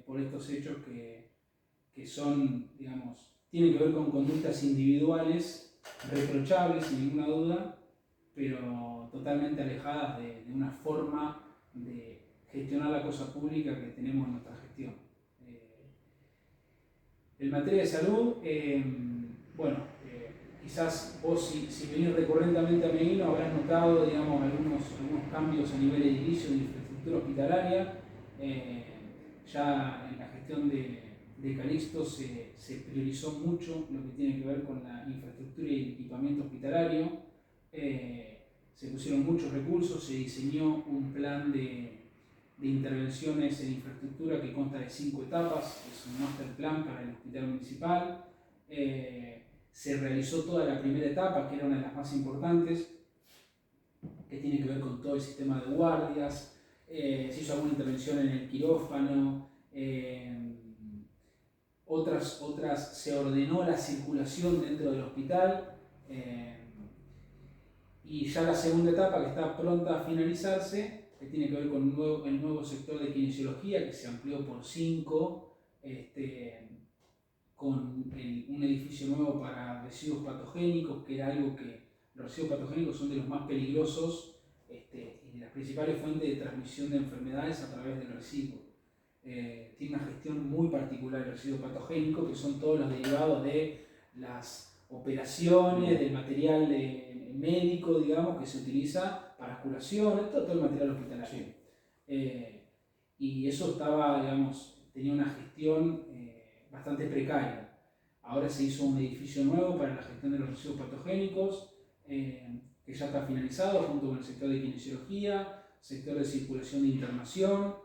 por estos hechos que son, digamos, tienen que ver con conductas individuales reprochables sin ninguna duda, pero totalmente alejadas de una forma de gestionar la cosa pública que tenemos en nuestra gestión. En materia de salud, quizás vos si venís recurrentemente a Meguino habrás notado, digamos, algunos cambios a nivel edilicio de infraestructura hospitalaria. Ya en la gestión de Calixto se priorizó mucho lo que tiene que ver con la infraestructura y el equipamiento hospitalario. Se pusieron muchos recursos, se diseñó un plan de intervenciones en infraestructura que consta de 5 etapas, es un master plan para el hospital municipal. Se realizó toda la primera etapa, que era una de las más importantes, que tiene que ver con todo el sistema de guardias. Se hizo alguna intervención en el quirófano, otras se ordenó la circulación dentro del hospital, y ya la segunda etapa, que está pronta a finalizarse, que tiene que ver con el nuevo sector de kinesiología, que se amplió por 5, con un edificio nuevo para residuos patogénicos, que era algo que los residuos patogénicos son de los más peligrosos y de las principales fuentes de transmisión de enfermedades a través del residuo. Tiene una gestión muy particular el residuo patogénico, que son todos los derivados de las operaciones, del material médico, digamos, que se utiliza para curación, todo el material hospitalario. Sí. Y eso estaba, digamos, tenía una gestión bastante precaria. Ahora se hizo un edificio nuevo para la gestión de los residuos patogénicos, que ya está finalizado junto con el sector de kinesiología, sector de circulación de internación,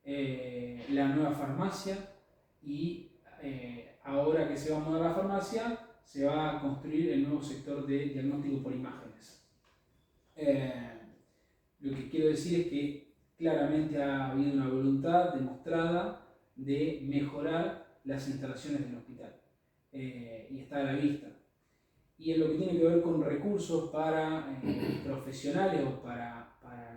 la nueva farmacia y ahora que se va a mudar la farmacia, se va a construir el nuevo sector de diagnóstico por imágenes. Lo que quiero decir es que claramente ha habido una voluntad demostrada de mejorar las instalaciones del hospital y está a la vista. Y en lo que tiene que ver con recursos para profesionales o para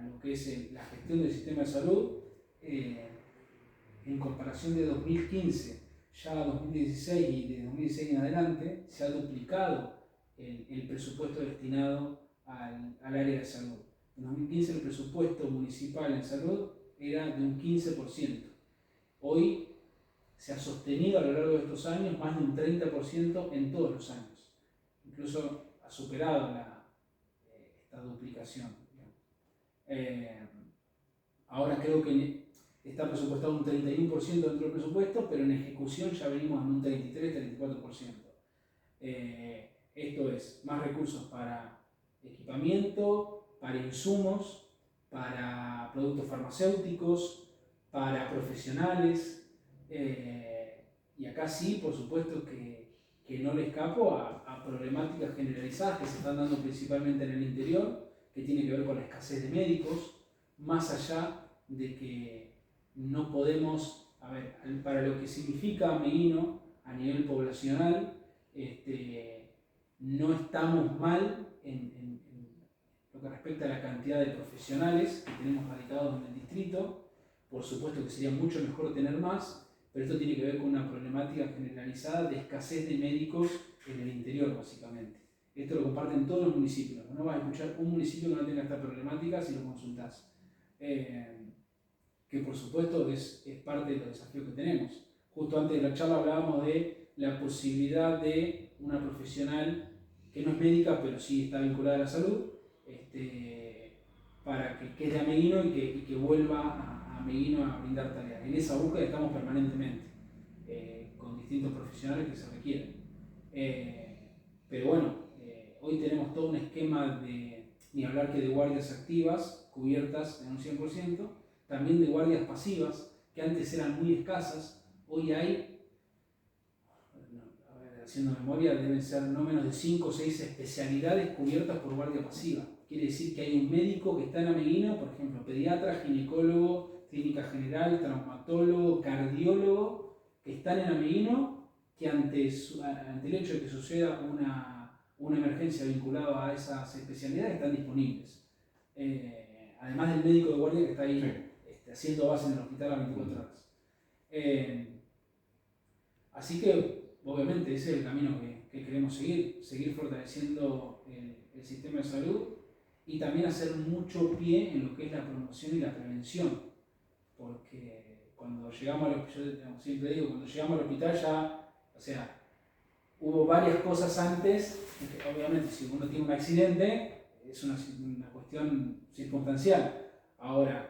lo que es la gestión del sistema de salud, en comparación de 2015 ya a 2016 y de 2016 en adelante, se ha duplicado el presupuesto destinado al área de salud. En 2015 el presupuesto municipal en salud era de un 15%. Hoy se ha sostenido a lo largo de estos años más de un 30% en todos los años. Incluso ha superado esta duplicación. Ahora creo que está presupuestado un 31% dentro del presupuesto, pero en ejecución ya venimos en un 33-34%. Esto es, más recursos para equipamiento, para insumos, para productos farmacéuticos, para profesionales, y acá sí, por supuesto que no le escapo a problemáticas generalizadas que se están dando principalmente en el interior, que tiene que ver con la escasez de médicos, más allá de que no podemos, para lo que significa Meguino a nivel poblacional, no estamos mal en lo que respecta a la cantidad de profesionales que tenemos radicados en el distrito. Por supuesto que sería mucho mejor tener más, pero esto tiene que ver con una problemática generalizada de escasez de médicos en el interior, básicamente. Esto lo comparten todos los municipios. No vas a escuchar un municipio que no tenga esta problemática si lo consultás. Que por supuesto es parte de los desafíos que tenemos. Justo antes de la charla hablábamos de la posibilidad de una profesional que no es médica, pero sí está vinculada a la salud, para que es de Ameguino y que vuelva a Ameguino a brindar tareas. En esa búsqueda estamos permanentemente, con distintos profesionales que se requieren. Pero bueno, hoy tenemos todo un esquema de, ni hablar que de guardias activas, cubiertas en un 100%, también de guardias pasivas, que antes eran muy escasas, hoy hay, a ver, haciendo memoria, deben ser no menos de 5 o 6 especialidades cubiertas por guardia pasiva. Quiere decir que hay un médico que está en Ameguino, por ejemplo, pediatra, ginecólogo, clínica general, traumatólogo, cardiólogo, que están en Ameguino, que ante el hecho de que suceda una emergencia vinculada a esas especialidades están disponibles. Además del médico de guardia que está ahí, sí, haciendo base en el hospital a 24 horas. Así que, obviamente, ese es el camino que queremos seguir fortaleciendo el sistema de salud y también hacer mucho pie en lo que es la promoción y la prevención. Porque cuando llegamos al hospital, yo siempre digo, cuando llegamos al hospital ya, o sea, hubo varias cosas antes, que obviamente si uno tiene un accidente es una cuestión circunstancial. Ahora,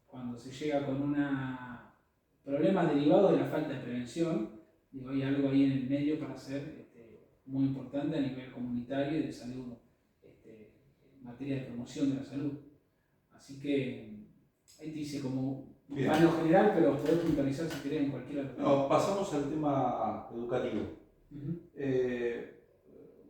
cuando se llega con problemas derivados de la falta de prevención, digo, hay algo ahí en el medio para hacer muy importante a nivel comunitario y de salud, en materia de promoción de la salud. Así que ahí te hice como un plano general, pero podés puntualizar si querés en cualquier otro. No, pasamos al tema educativo.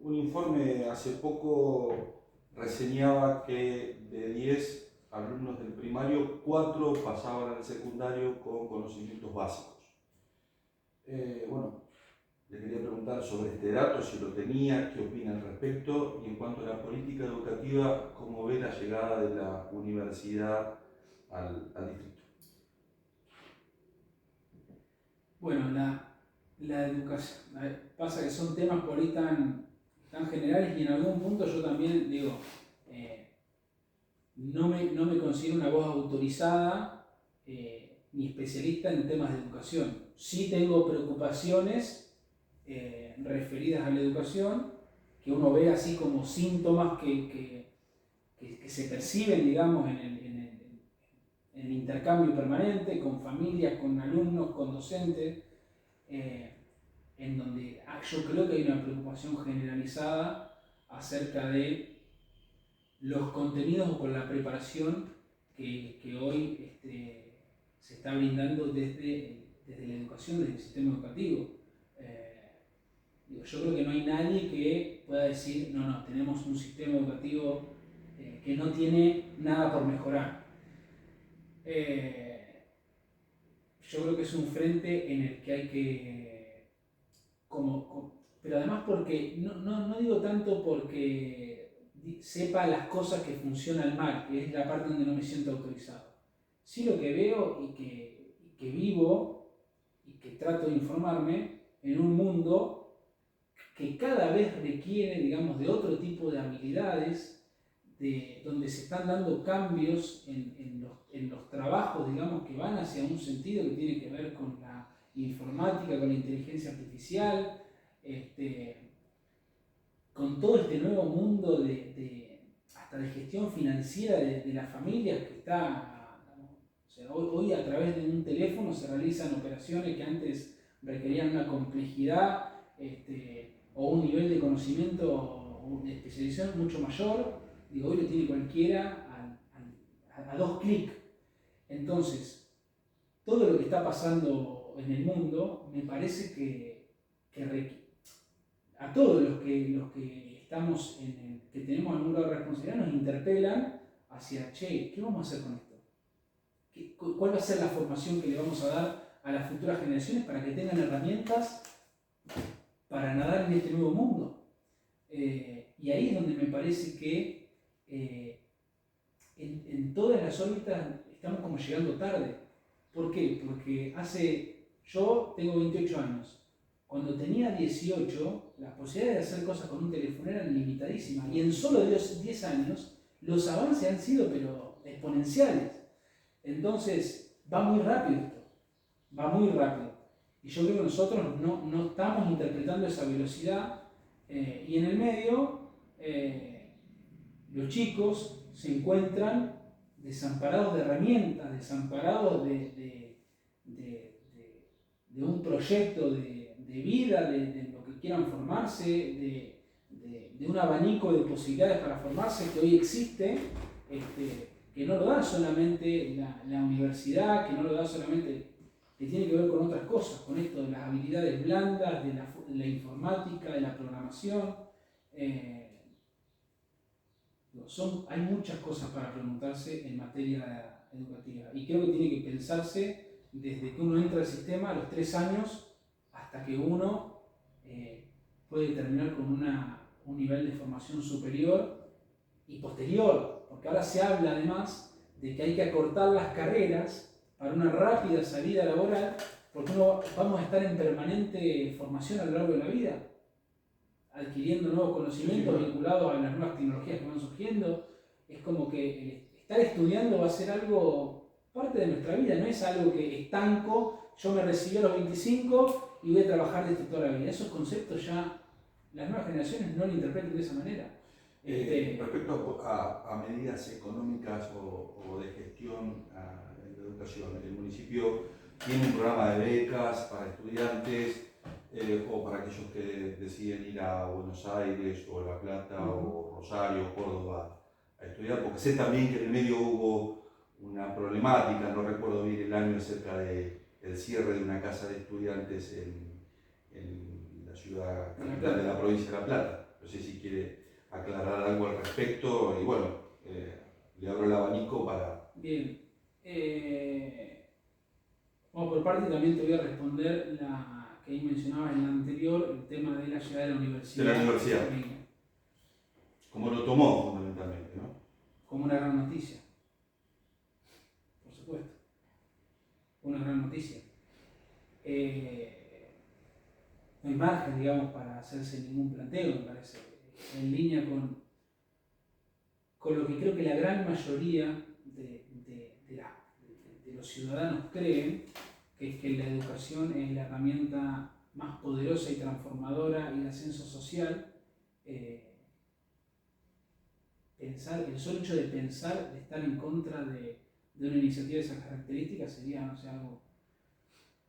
Un informe hace poco reseñaba que de 10 alumnos del primario, 4 pasaban al secundario con conocimientos básicos. Bueno, le quería preguntar sobre este dato, si lo tenía, qué opina al respecto, y en cuanto a la política educativa, cómo ve la llegada de la universidad al distrito. Bueno, la educación, pasa que son temas por ahí tan generales y en algún punto yo también digo, no me considero una voz autorizada ni especialista en temas de educación. Sí tengo preocupaciones referidas a la educación, que uno ve así como síntomas que se perciben, digamos, en el intercambio permanente, con familias, con alumnos, con docentes, en donde yo creo que hay una preocupación generalizada acerca de los contenidos o con la preparación que hoy se está brindando desde la educación, desde el sistema educativo. Yo creo que no hay nadie que pueda decir, no, tenemos un sistema educativo que no tiene nada por mejorar. Yo creo que es un frente en el que hay que, pero además porque, no digo tanto porque sepa las cosas que funcionan mal, que es la parte donde no me siento autorizado. Sí lo que veo y que vivo y que trato de informarme en un mundo que cada vez requiere, digamos, de otro tipo de habilidades, donde se están dando cambios en los trabajos, digamos, que van hacia un sentido que tiene que ver con la informática, con la inteligencia artificial, con todo este nuevo mundo hasta de gestión financiera de las familias que está, o sea, hoy a través de un teléfono se realizan operaciones que antes requerían una complejidad o un nivel de conocimiento o de especialización mucho mayor. Digo, hoy lo tiene cualquiera a 2 clics. Entonces, todo lo que está pasando en el mundo me parece que a todos los que estamos que tenemos algún grado de responsabilidad nos interpelan hacia, ¿qué vamos a hacer con esto? ¿Cuál va a ser la formación que le vamos a dar a las futuras generaciones para que tengan herramientas para nadar en este nuevo mundo? Y ahí es donde me parece que en todas las órbitas estamos como llegando tarde. ¿Por qué? Porque yo tengo 28 años. Cuando tenía 18, las posibilidades de hacer cosas con un teléfono eran limitadísimas. Y en solo 10 años, los avances han sido pero exponenciales. Entonces, va muy rápido esto. Va muy rápido. Y yo creo que nosotros no estamos interpretando esa velocidad Y en el medio, los chicos se encuentran desamparados de herramientas, desamparados de un proyecto de vida, de lo que quieran formarse, de un abanico de posibilidades para formarse que hoy existe, que no lo da solamente la universidad, que no lo da solamente, que tiene que ver con otras cosas, con esto de las habilidades blandas, de la informática, de la programación. Hay muchas cosas para preguntarse en materia educativa y creo que tiene que pensarse desde que uno entra al sistema a los 3 años hasta que uno puede terminar con un nivel de formación superior y posterior, porque ahora se habla además de que hay que acortar las carreras para una rápida salida laboral, porque vamos a estar en permanente formación a lo largo de la vida, adquiriendo nuevos conocimientos vinculados a las nuevas tecnologías que van surgiendo. Es como que el estar estudiando va a ser algo parte de nuestra vida, no es algo que estanco, yo me recibí a los 25 y voy a trabajar desde toda la vida. Esos conceptos ya las nuevas generaciones no lo interpretan de esa manera. Respecto a medidas económicas o de gestión en la educación, el municipio tiene un programa de becas para estudiantes o para aquellos que deciden ir a Buenos Aires o La Plata o Rosario, Córdoba a estudiar, porque sé también que en el medio hubo una problemática, no recuerdo bien el año, acerca del cierre de una casa de estudiantes en la ciudad capital de la provincia de La Plata. No sé si quiere aclarar algo al respecto y bueno, le abro el abanico para... Bien. Bueno, por parte también te voy a responder la que ahí mencionabas en la anterior, el tema de la llegada de la universidad. De la universidad. Como lo tomó fundamentalmente, ¿no? Como una gran noticia, por supuesto. Una gran noticia. No hay margen, digamos, para hacerse ningún planteo, me parece, en línea con lo que creo que la gran mayoría de los ciudadanos creen, que es que la educación es la herramienta más poderosa y transformadora y de ascenso social. El solo hecho de pensar, de estar en contra de una iniciativa de esas características sería, no sé, algo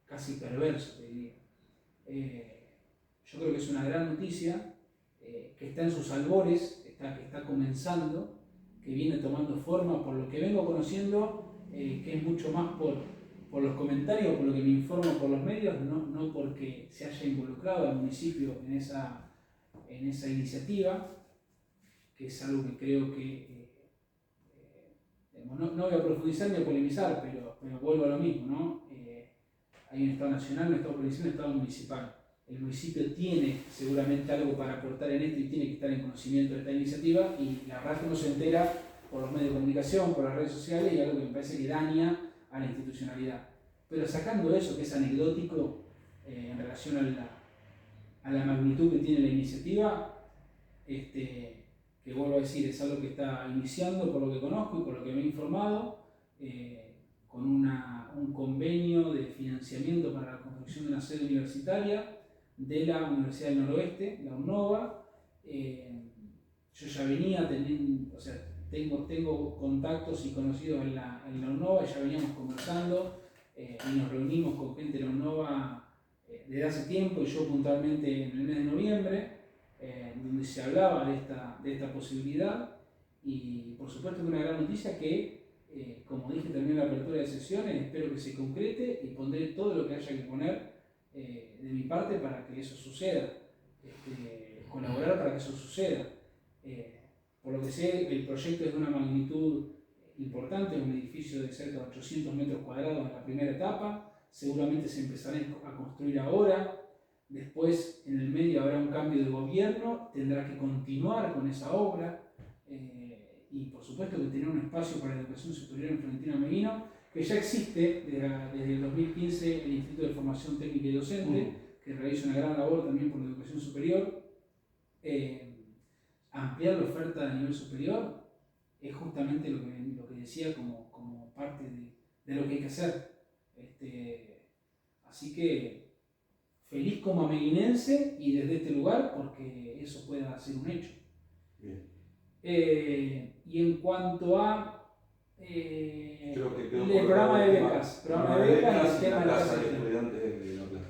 casi perverso, te diría. Yo creo que es una gran noticia, que está en sus albores, que está comenzando, que viene tomando forma por lo que vengo conociendo, que es mucho más por los comentarios, por lo que me informo por los medios, no porque se haya involucrado al municipio en esa iniciativa, que es algo que creo que, no voy a profundizar ni a polemizar, pero vuelvo a lo mismo, ¿no? Hay un Estado nacional, un Estado provincial, un Estado municipal. El municipio tiene seguramente algo para aportar en esto y tiene que estar en conocimiento de esta iniciativa, y la verdad es que uno se entera por los medios de comunicación, por las redes sociales, y algo que me parece que daña a la institucionalidad. Pero sacando eso, que es anecdótico en relación a la magnitud que tiene la iniciativa, que vuelvo a decir, es algo que está iniciando por lo que conozco y por lo que me he informado, con un convenio de financiamiento para la construcción de una sede universitaria de la Universidad del Noroeste, la UNOVA. Yo ya venía teniendo, o sea, tengo contactos y conocidos en la UNOVA, ya veníamos conversando y nos reunimos con gente de la UNOVA desde hace tiempo, y yo puntualmente en el mes de noviembre, donde se hablaba de esta posibilidad, y por supuesto que una gran noticia que, como dije también en la apertura de sesiones, espero que se concrete y pondré todo lo que haya que poner de mi parte para que eso suceda, colaborar para que eso suceda. Por lo que sé, el proyecto es de una magnitud importante, un edificio de cerca de 800 metros cuadrados en la primera etapa, seguramente se empezará a construir ahora. Después, en el medio habrá un cambio de gobierno, tendrá que continuar con esa obra, y por supuesto que tener un espacio para la educación superior en Florentina Meguino, que ya existe desde el 2015 el Instituto de Formación Técnica y Docente, que realiza una gran labor también por la educación superior. Ampliar la oferta a nivel superior es justamente lo que decía como parte de lo que hay que hacer. Así que feliz como ameguinense y desde este lugar porque eso pueda ser un hecho. Y en cuanto a creo que quedó el programa de becas, y el tema de la casa de estudiantes de La Plata.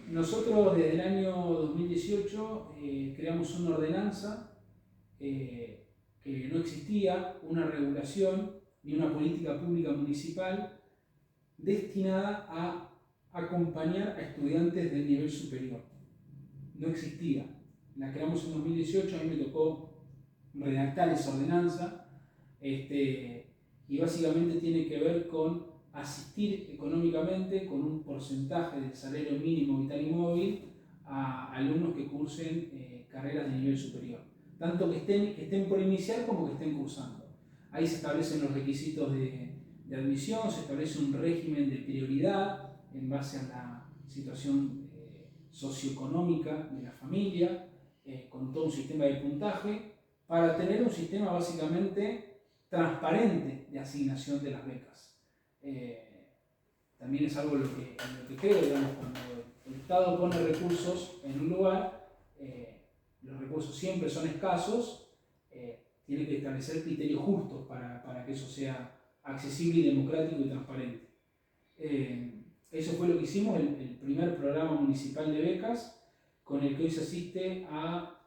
Nosotros desde el año 2018 creamos una ordenanza que no existía, una regulación ni una política pública municipal destinada a acompañar a estudiantes del nivel superior. No existía. La creamos en 2018, a mí me tocó redactar esa ordenanza, y básicamente tiene que ver con asistir económicamente con un porcentaje del salario mínimo vital y móvil a alumnos que cursen carreras de nivel superior, tanto que estén por iniciar como que estén cursando. Ahí se establecen los requisitos de admisión, se establece un régimen de prioridad en base a la situación socioeconómica de la familia, con todo un sistema de puntaje, para tener un sistema básicamente transparente de asignación de las becas. También es algo en lo que creo, digamos, cuando el Estado pone recursos en un lugar, los recursos siempre son escasos, tiene que establecer criterios justos para que eso sea accesible y democrático y transparente. Eso fue lo que hicimos, el primer programa municipal de becas, con el que hoy se asiste a,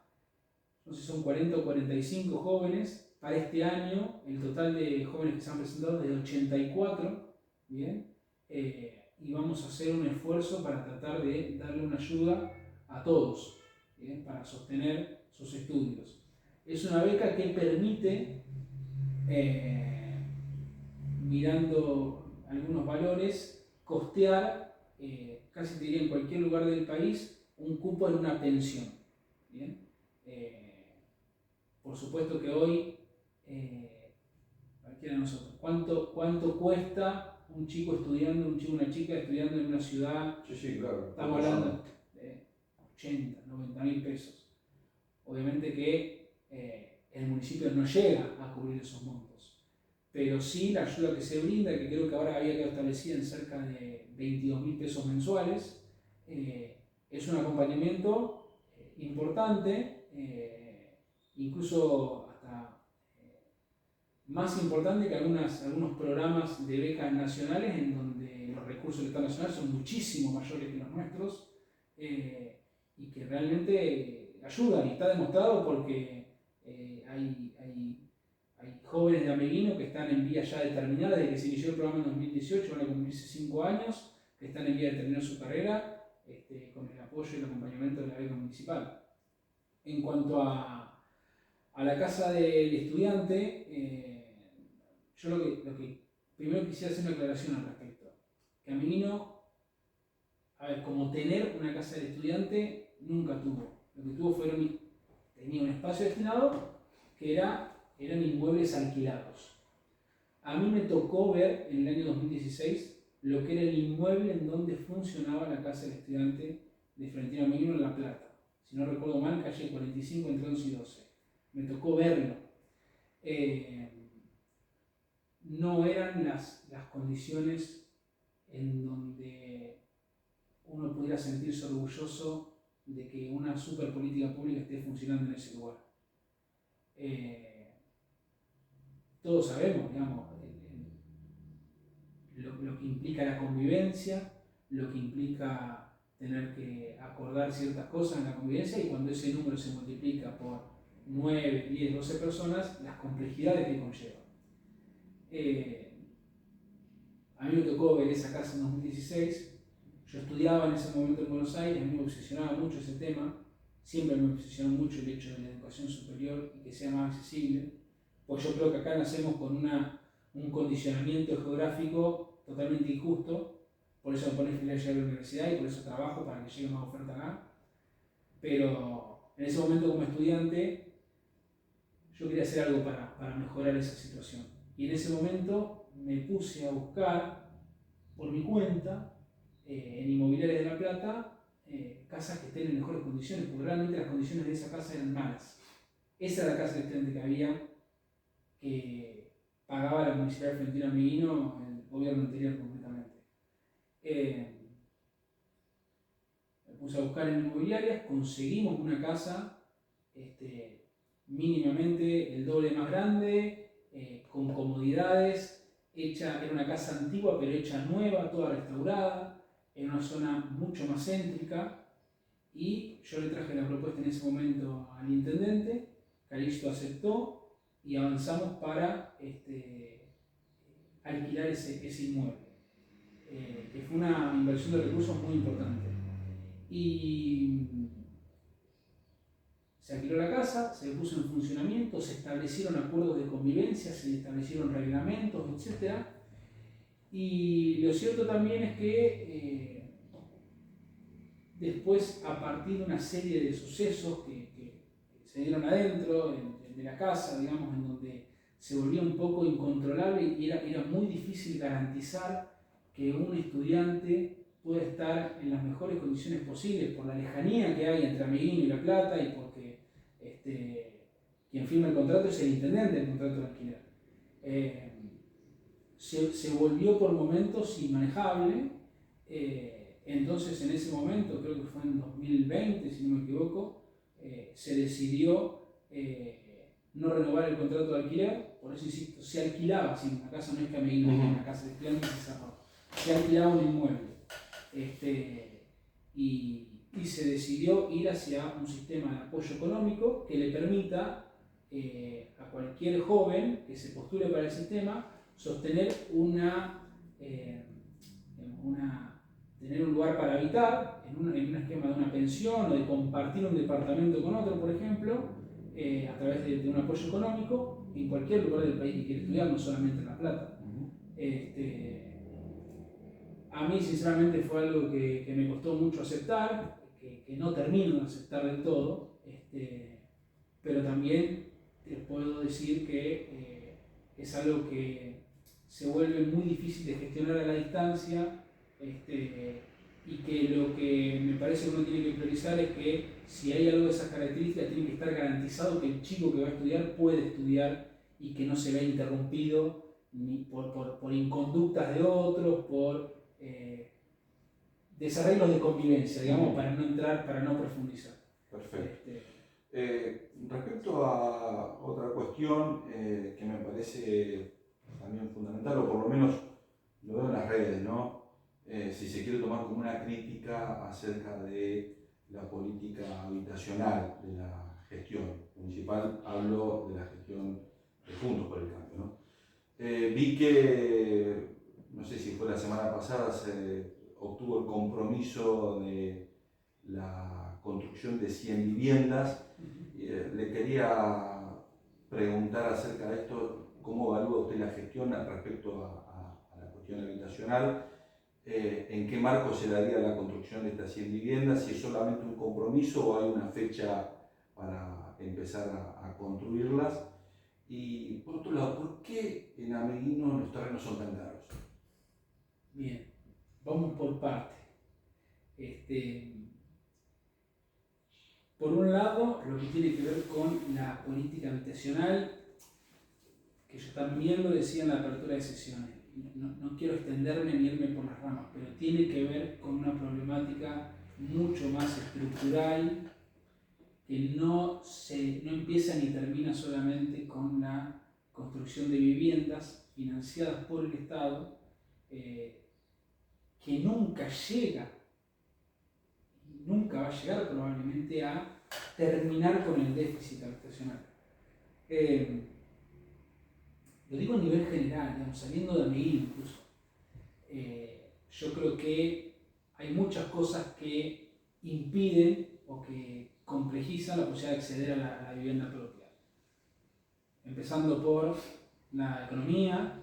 no sé si son 40 o 45 jóvenes. Para este año, el total de jóvenes que se han presentado es de 84, ¿bien? Y vamos a hacer un esfuerzo para tratar de darle una ayuda a todos, ¿bien? Para sostener sus estudios. Es una beca que permite, mirando algunos valores, costear, casi te diría en cualquier lugar del país, un cupo en una pensión, ¿bien? Por supuesto que hoy, cualquiera de nosotros, ¿cuánto cuesta un chico estudiando, una chica estudiando en una ciudad? Sí, claro. Estamos hablando de 80, 90 mil pesos. Obviamente que el municipio no llega a cubrir esos montos, pero sí la ayuda que se brinda, que creo que ahora había quedado establecida en cerca de 22 mil pesos mensuales, es un acompañamiento importante, incluso hasta más importante que algunos programas de becas nacionales en donde los recursos del Estado Nacional son muchísimo mayores que los nuestros, y que realmente ayudan, y está demostrado porque hay jóvenes de Ameguino que están en vía ya determinada, desde que se inició el programa en 2018, van a cumplirse 5 años, que están en vía de terminar su carrera, con el apoyo y el acompañamiento de la beca municipal. En cuanto a la casa del estudiante, yo lo que primero quisiera hacer una aclaración al respecto. Que Ameguino, como tener una casa del estudiante, nunca tuvo. Lo que tuvo tenía un espacio destinado que eran inmuebles alquilados. A mí me tocó ver en el año 2016 lo que era el inmueble en donde funcionaba la casa del estudiante de Florentino Ameguino en La Plata. Si no recuerdo mal, calle 45 entre 11 y 12. Me tocó verlo. No eran las condiciones en donde uno pudiera sentirse orgulloso de que una super política pública esté funcionando en ese lugar. Todos sabemos, digamos, lo que implica la convivencia, lo que implica tener que acordar ciertas cosas en la convivencia, y cuando ese número se multiplica por 9, 10, 12 personas, las complejidades que conlleva. A mí me tocó ver esa casa en 2016, yo estudiaba en ese momento en Buenos Aires, a mí me obsesionaba mucho ese tema, siempre me obsesionó mucho el hecho de la educación superior y que sea más accesible, pues yo creo que acá nacemos con un condicionamiento geográfico totalmente injusto, por eso me pone feliz llegar a la universidad y por eso trabajo para que llegue más oferta acá. Pero en ese momento como estudiante yo quería hacer algo para mejorar esa situación. Y en ese momento me puse a buscar por mi cuenta en Inmobiliarias de La Plata casas que estén en mejores condiciones, porque realmente las condiciones de esa casa eran malas. Esa era la casa de estudiante que había, que pagaba la Municipalidad de Florentino Ameguino, el gobierno anterior completamente. puse a buscar en inmobiliarias, conseguimos una casa mínimamente el doble más grande, con comodidades, era una casa antigua pero hecha nueva, toda restaurada, en una zona mucho más céntrica, y yo le traje la propuesta en ese momento al intendente, Calixto aceptó y avanzamos para alquilar ese inmueble, que fue una inversión de recursos muy importante. Y se alquiló la casa, se puso en funcionamiento, se establecieron acuerdos de convivencia, se establecieron reglamentos, etc. Y lo cierto también es que después, a partir de una serie de sucesos que se dieron adentro de la casa, digamos, en donde se volvía un poco incontrolable y era muy difícil garantizar que un estudiante pueda estar en las mejores condiciones posibles por la lejanía que hay entre Ameguino y La Plata, y porque quien firma el contrato es el intendente del contrato de alquiler. Se volvió por momentos inmanejable. Entonces, en ese momento, creo que fue en 2020, si no me equivoco, se decidió no renovar el contrato de alquiler. Por eso insisto, se alquilaba, si una casa no es que Ameguino, una casa de estudiantes se cerró, se alquilaba un inmueble. Y se decidió ir hacia un sistema de apoyo económico que le permita a cualquier joven que se postule para el sistema sostener tener un lugar para habitar en un esquema de una pensión o de compartir un departamento con otro, por ejemplo, a través de un apoyo económico en cualquier lugar del país que quiera estudiar, no solamente en La Plata. A mí sinceramente fue algo que me costó mucho aceptar, que no termino de aceptar del todo, pero también les puedo decir que es algo que se vuelve muy difícil de gestionar a la distancia, y que lo que me parece que uno tiene que priorizar es que si hay algo de esas características tiene que estar garantizado que el chico que va a estudiar puede estudiar y que no se vea interrumpido ni por inconductas de otros, por desarreglos de convivencia, digamos, para no entrar, para no profundizar. Perfecto. Respecto a otra cuestión que me parece también fundamental, o por lo menos lo veo en las redes, ¿no? Si se quiere tomar como una crítica acerca de la política habitacional de la gestión municipal, hablo de la gestión de Juntos por el Cambio, ¿no? Vi que, no sé si fue la semana pasada, se obtuvo el compromiso de la construcción de 100 viviendas. Le quería preguntar acerca de esto, ¿cómo evalúa usted la gestión respecto a la cuestión habitacional? ¿En qué marco se daría la construcción de estas 100 viviendas? ¿Si es solamente un compromiso o hay una fecha para empezar a construirlas? Y por otro lado, ¿por qué en Ameguino los terrenos son tan caros? Bien, vamos por parte. Por un lado, lo que tiene que ver con la política habitacional, que yo también lo decía en la apertura de sesiones. No quiero extenderme ni irme por las ramas, pero tiene que ver con una problemática mucho más estructural que no empieza ni termina solamente con la construcción de viviendas financiadas por el Estado, que nunca llega, nunca va a llegar probablemente a terminar con el déficit habitacional. Lo digo a nivel general, digamos, saliendo de Ameguino incluso. Yo creo que hay muchas cosas que impiden o que complejizan la posibilidad de acceder a la vivienda propia. Empezando por la economía,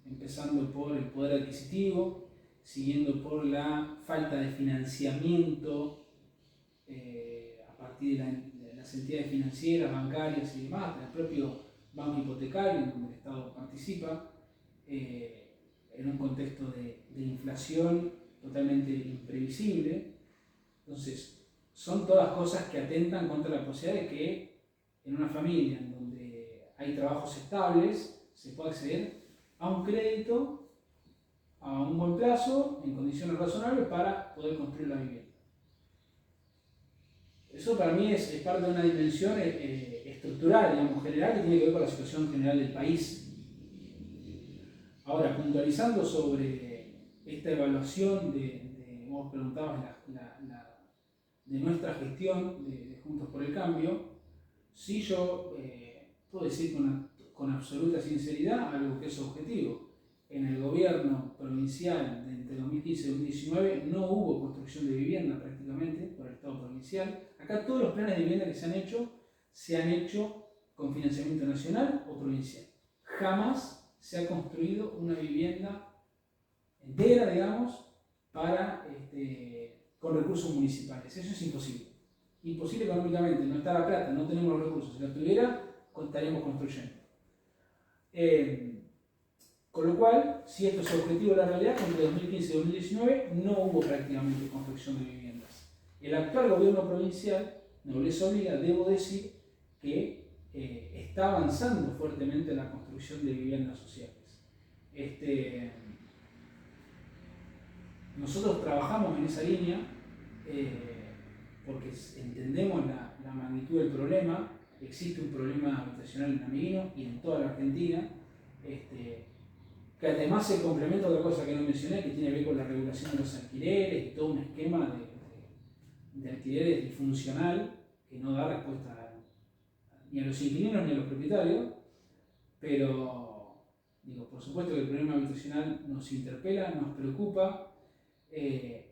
empezando por el poder adquisitivo, siguiendo por la falta de financiamiento a partir de las entidades financieras, bancarias y demás, del propio banco hipotecario, en donde el Estado participa, en un contexto de inflación totalmente imprevisible. Entonces, son todas cosas que atentan contra la posibilidad de que en una familia en donde hay trabajos estables se pueda acceder a un crédito a un buen plazo, en condiciones razonables, para poder construir la vivienda. Eso para mí es parte de una dimensión estructural, digamos, general, que tiene que ver con la situación general del país. Ahora, puntualizando sobre esta evaluación vos preguntabas de nuestra gestión de Juntos por el Cambio, sí yo puedo decir con absoluta sinceridad algo que es objetivo. En el gobierno provincial de entre 2015 y 2019 no hubo construcción de vivienda prácticamente por el Estado provincial. Acá todos los planes de vivienda que se han hecho con financiamiento nacional o provincial. Jamás se ha construido una vivienda entera, digamos, con recursos municipales. Eso es imposible. Imposible económicamente, no está la plata, no tenemos los recursos. Si la tuviera, estaríamos construyendo. Con lo cual, si esto es objetivo de la realidad, entre 2015 y 2019 no hubo prácticamente construcción de viviendas. El actual gobierno provincial, no les obliga, debo decir, que está avanzando fuertemente en la construcción de viviendas sociales. Nosotros trabajamos en esa línea porque entendemos la magnitud del problema. Existe un problema habitacional en Ameguino y en toda la Argentina, que además se complementa otra cosa que no mencioné, que tiene que ver con la regulación de los alquileres y todo un esquema de alquileres disfuncional que no da respuesta ni a los inquilinos ni a los propietarios, pero digo, por supuesto que el problema habitacional nos interpela, nos preocupa,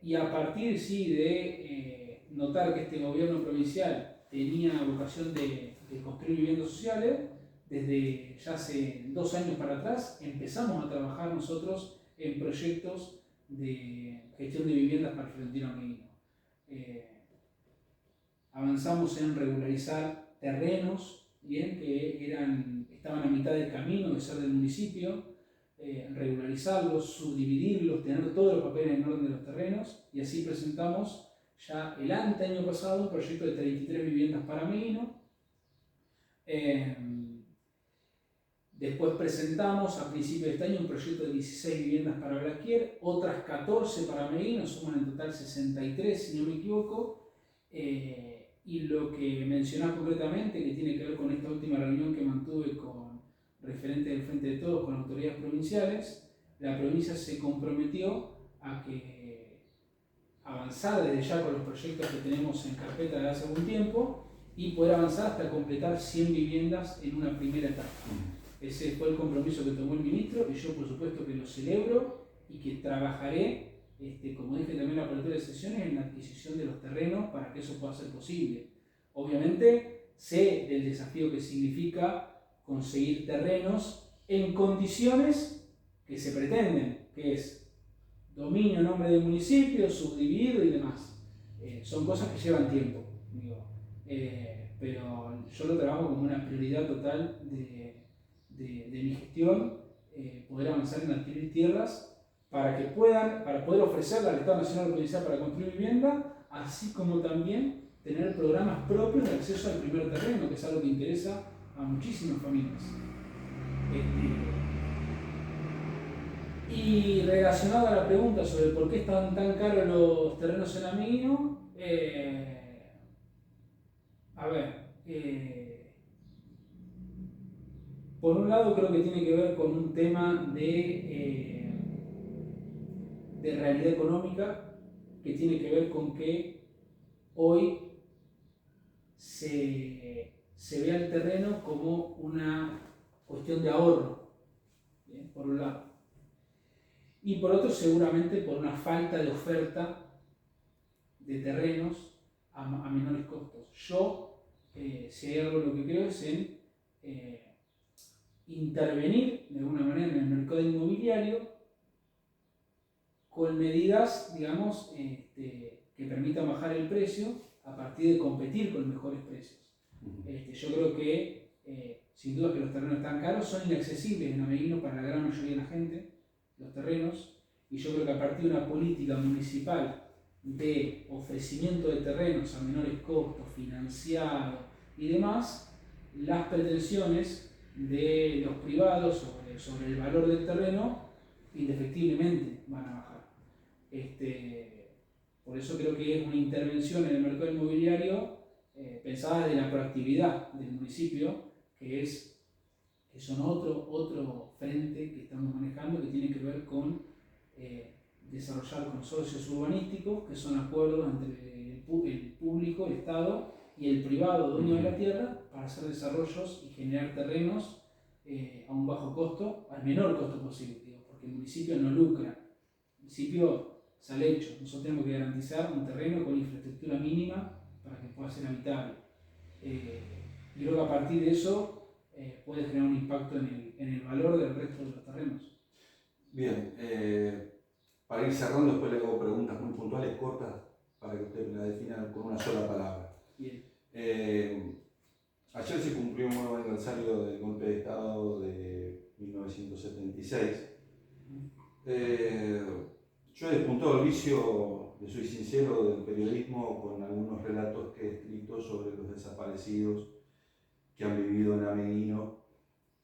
y a partir sí de notar que este gobierno provincial tenía vocación de construir viviendas sociales, desde ya hace 2 años para atrás empezamos a trabajar nosotros en proyectos de gestión de viviendas para el Florentino Ameguino. Avanzamos en regularizar terrenos, bien, que estaban a mitad del camino de ser del municipio, regularizarlos, subdividirlos, tener todos los papeles en orden de los terrenos, y así presentamos ya el año pasado un proyecto de 33 viviendas para Ameguino. Después presentamos a principios de este año un proyecto de 16 viviendas para Blaquier, otras 14 para Ameguino, suman en total 63 si no me equivoco. Y lo que mencionás concretamente, que tiene que ver con esta última reunión que mantuve con referentes del Frente de Todos, con autoridades provinciales, la provincia se comprometió a avanzar desde ya con los proyectos que tenemos en carpeta desde hace algún tiempo y poder avanzar hasta completar 100 viviendas en una primera etapa. Ese fue el compromiso que tomó el ministro y yo por supuesto que lo celebro y que trabajaré, como dije también en la apertura de sesiones, en la adquisición de los terrenos para que eso pueda ser posible. Obviamente sé del desafío que significa conseguir terrenos en condiciones que se pretenden, que es dominio en nombre del municipio, subdividido y demás. Son cosas que llevan tiempo, digo. Pero yo lo trabajo como una prioridad total de mi gestión, poder avanzar en adquirir tierras para poder ofrecerla al Estado Nacional o Provincial para construir vivienda, así como también tener programas propios de acceso al primer terreno, que es algo que interesa a muchísimas familias. Y relacionado a la pregunta sobre por qué están tan caros los terrenos en Ameguino, por un lado creo que tiene que ver con un tema de realidad económica, que tiene que ver con que hoy se ve al terreno como una cuestión de ahorro, ¿bien? Por un lado. Y por otro, seguramente por una falta de oferta de terrenos a menores costos. Yo, si hay algo lo que creo es en intervenir de alguna manera en el mercado inmobiliario con medidas, digamos, que permitan bajar el precio a partir de competir con mejores precios. Yo creo que, sin duda que los terrenos están caros, son inaccesibles en Ameguino para la gran mayoría de la gente, los terrenos, y yo creo que a partir de una política municipal de ofrecimiento de terrenos a menores costos, financiado y demás, las pretensiones de los privados sobre el valor del terreno indefectiblemente van a bajar. Por eso creo que es una intervención en el mercado inmobiliario pensada desde la proactividad del municipio, que son otro frente que estamos manejando, que tiene que ver con desarrollar consorcios urbanísticos, que son acuerdos entre el público, el Estado y el privado dueño de la tierra, para hacer desarrollos y generar terrenos a un bajo costo, al menor costo posible, digo, porque el municipio no lucra, el municipio sale hecho. Nosotros tenemos que garantizar un terreno con infraestructura mínima para que pueda ser habitable. Y creo que a partir de eso puede generar un impacto en el valor del resto de los terrenos. Bien, para ir cerrando, después le hago preguntas muy puntuales, cortas, para que usted me la defina con una sola palabra. Bien. Ayer se cumplió un nuevo aniversario del golpe de Estado de 1976. Yo he despuntado el vicio, le soy sincero, del periodismo con algunos relatos que he escrito sobre los desaparecidos que han vivido en Ameguino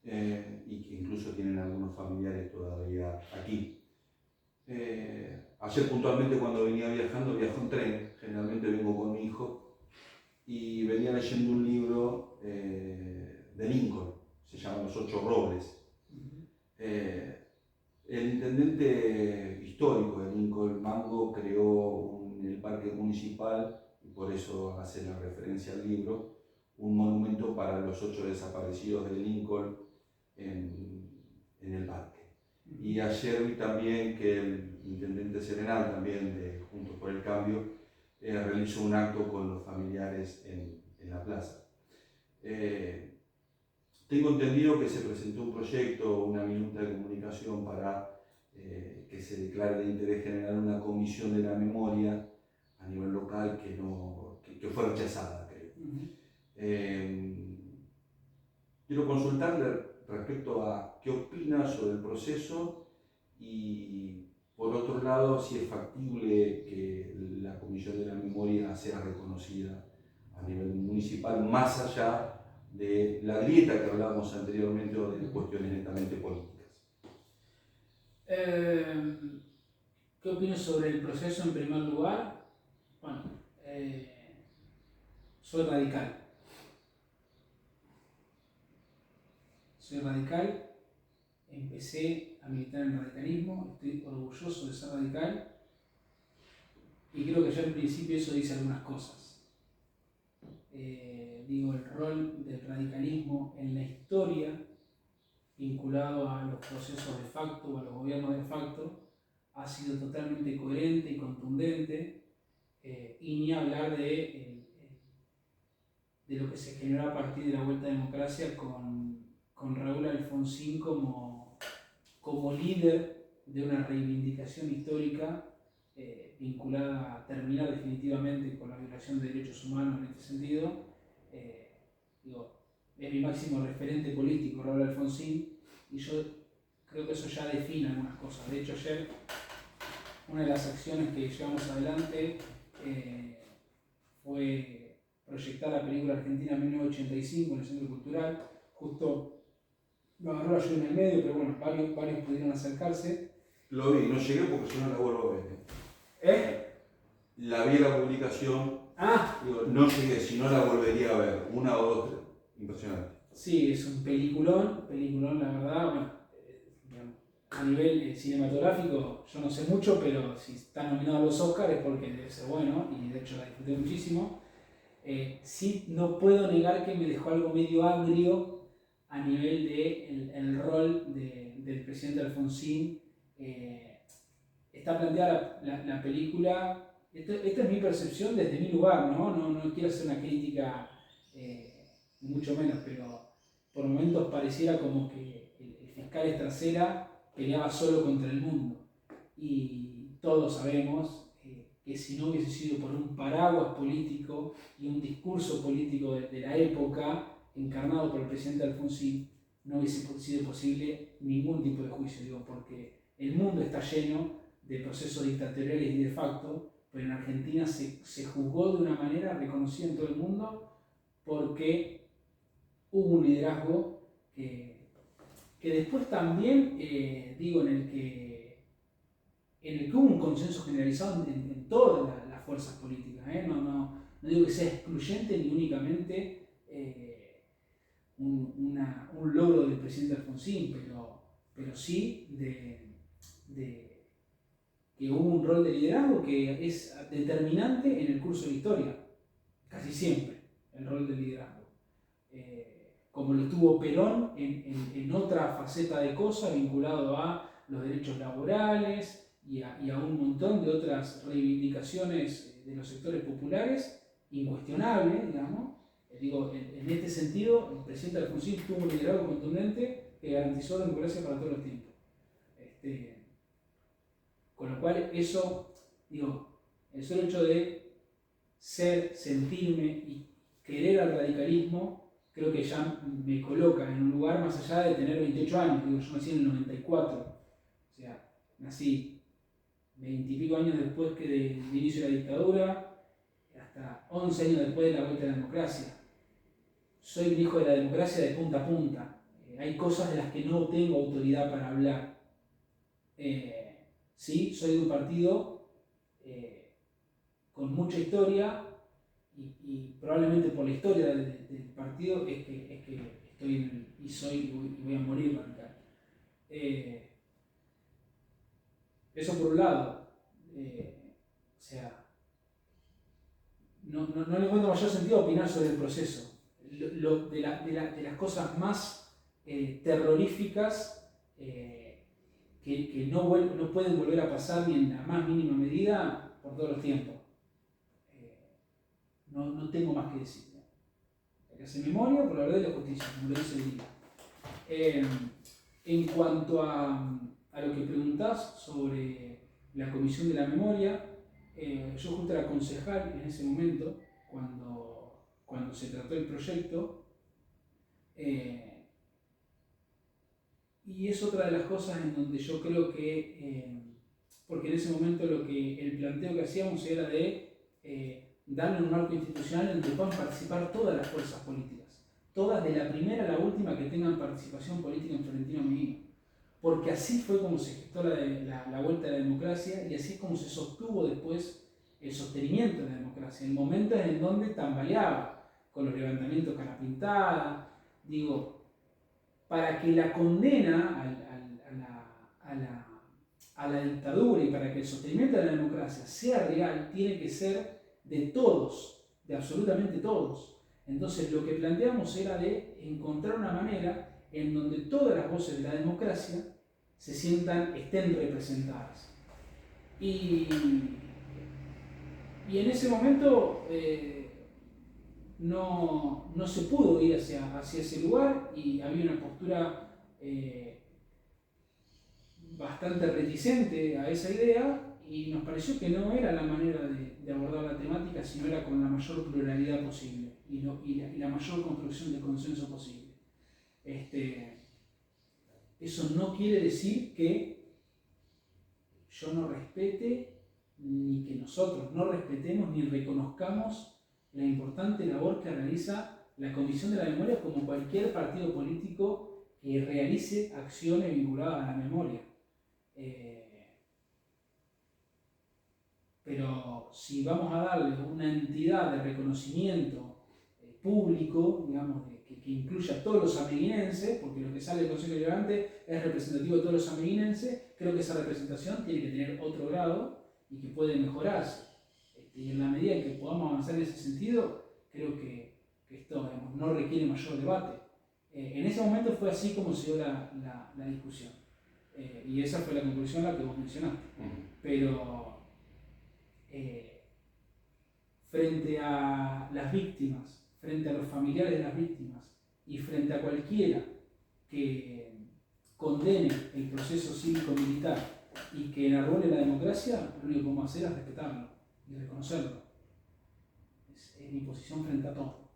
y que incluso tienen algunos familiares todavía aquí. Ayer puntualmente, cuando venía viajando, viajo en tren, generalmente vengo con mi hijo, y venía leyendo un libro de Lincoln, se llama Los Ocho Robles. El intendente histórico de Lincoln, Mango, creó en el parque municipal, y por eso hace la referencia al libro, un monumento para los 8 desaparecidos de Lincoln en el parque. Y ayer vi también que el intendente Serenal, también de Juntos por el Cambio, realizó un acto con los familiares en la plaza. Tengo entendido que se presentó un proyecto, una minuta de comunicación para que se declare de interés general una comisión de la memoria a nivel local que fue rechazada, creo. Quiero consultarle respecto a qué opina sobre el proceso y, por otro lado, si es factible que la Comisión de la Memoria sea reconocida a nivel municipal, más allá de la grieta que hablábamos anteriormente o de cuestiones netamente políticas. ¿Qué opino sobre el proceso en primer lugar? Bueno, soy radical. Soy radical, empecé a militar en el radicalismo, estoy orgulloso de ser radical y creo que ya en principio eso dice algunas cosas. Digo, el rol del radicalismo en la historia, vinculado a los procesos de facto o a los gobiernos de facto, ha sido totalmente coherente y contundente, y ni hablar de lo que se generó a partir de la vuelta a la democracia con Raúl Alfonsín como líder de una reivindicación histórica vinculada a terminar definitivamente con la violación de derechos humanos en este sentido. Es mi máximo referente político, Raúl Alfonsín, y yo creo que eso ya define algunas cosas. De hecho, ayer una de las acciones que llevamos adelante fue proyectar la película Argentina 1985 en el Centro Cultural. Justo lo agarró yo en el medio, pero bueno, varios pudieron acercarse. Lo vi, no llegué porque si no la vuelvo a ver. La vi en la publicación, digo, no llegué, si no la volvería a ver, una o dos, tres. Impresionante. Sí, es un peliculón, la verdad. Bueno, a nivel cinematográfico yo no sé mucho, pero si está nominado a los Oscars es porque debe ser bueno, y de hecho la disfruté muchísimo. Sí, no puedo negar que me dejó algo medio agrio a nivel de el rol del presidente Alfonsín. Está planteada la película, esta es mi percepción desde mi lugar, no quiero hacer una crítica, mucho menos, pero por momentos pareciera como que el fiscal Estracera peleaba solo contra el mundo, y todos sabemos que si no hubiese sido por un paraguas político y un discurso político de la época encarnado por el presidente Alfonsín, no hubiese sido posible ningún tipo de juicio, porque el mundo está lleno de procesos dictatoriales y de facto, pero en Argentina se juzgó de una manera reconocida en todo el mundo porque hubo un liderazgo que después también, en el que hubo un consenso generalizado en todas las fuerzas políticas. no digo que sea excluyente ni únicamente un logro del presidente Alfonsín, pero sí de que hubo un rol de liderazgo que es determinante en el curso de la historia, casi siempre, el rol de liderazgo. Como lo tuvo Perón en otra faceta de cosas vinculado a los derechos laborales y a un montón de otras reivindicaciones de los sectores populares, incuestionables, digamos. Digo, en este sentido, el presidente Alfonsín tuvo un liderazgo contundente que garantizó la democracia para todos los tiempos. Con lo cual, eso, digo, el solo hecho de ser, sentirme y querer al radicalismo, creo que ya me coloca en un lugar más allá de tener 28 años. Digo, yo nací en el 94, o sea, nací 20 y pico años después que del inicio de la dictadura, hasta 11 años después de la vuelta a la democracia. Soy un hijo de la democracia de punta a punta. Hay cosas de las que no tengo autoridad para hablar. Sí, soy de un partido con mucha historia y probablemente por la historia del partido es que estoy y voy a morir radical. Eso por un lado. O sea, no le encuentro mayor sentido opinar sobre el proceso. De las cosas más terroríficas que no pueden volver a pasar ni en la más mínima medida por todos los tiempos. No tengo más que decir. Hay que hacer memoria por la verdad y la justicia, como lo dice el día. En cuanto a lo que preguntás sobre la Comisión de la Memoria, yo justo era concejal en ese momento, cuando se trató el proyecto, y es otra de las cosas en donde yo creo que, porque en ese momento el planteo que hacíamos era de darle un marco institucional en el que puedan participar todas las fuerzas políticas, todas de la primera a la última que tengan participación política en Florentino Mejía, porque así fue como se gestó la vuelta a la democracia y así es como se sostuvo después el sostenimiento de la democracia, en momentos en donde tambaleaba, con los levantamientos cara pintada, digo, para que la condena a la dictadura y para que el sostenimiento de la democracia sea real, tiene que ser de todos, de absolutamente todos. Entonces lo que planteamos era de encontrar una manera en donde todas las voces de la democracia estén representadas. Y en ese momento no se pudo ir hacia ese lugar y había una postura bastante reticente a esa idea y nos pareció que no era la manera de abordar la temática, sino era con la mayor pluralidad posible y la mayor construcción de consenso posible. Eso no quiere decir que yo no respete, ni que nosotros no respetemos ni reconozcamos la importante labor que realiza la Comisión de la Memoria como cualquier partido político que realice acciones vinculadas a la memoria. Pero si vamos a darle una entidad de reconocimiento público, digamos, que incluya a todos los ameguinenses, porque lo que sale del Consejo Deliberante es representativo de todos los ameguinenses, creo que esa representación tiene que tener otro grado y que puede mejorarse. Y en la medida en que podamos avanzar en ese sentido, creo que esto, digamos, no requiere mayor debate. En ese momento fue así como se dio la discusión. Y esa fue la conclusión a la que vos mencionaste. Pero frente a las víctimas, frente a los familiares de las víctimas y frente a cualquiera que condene el proceso cívico-militar y que enarbole la democracia, lo único que podemos hacer es respetarlo y reconocerlo. Es mi posición frente a todo.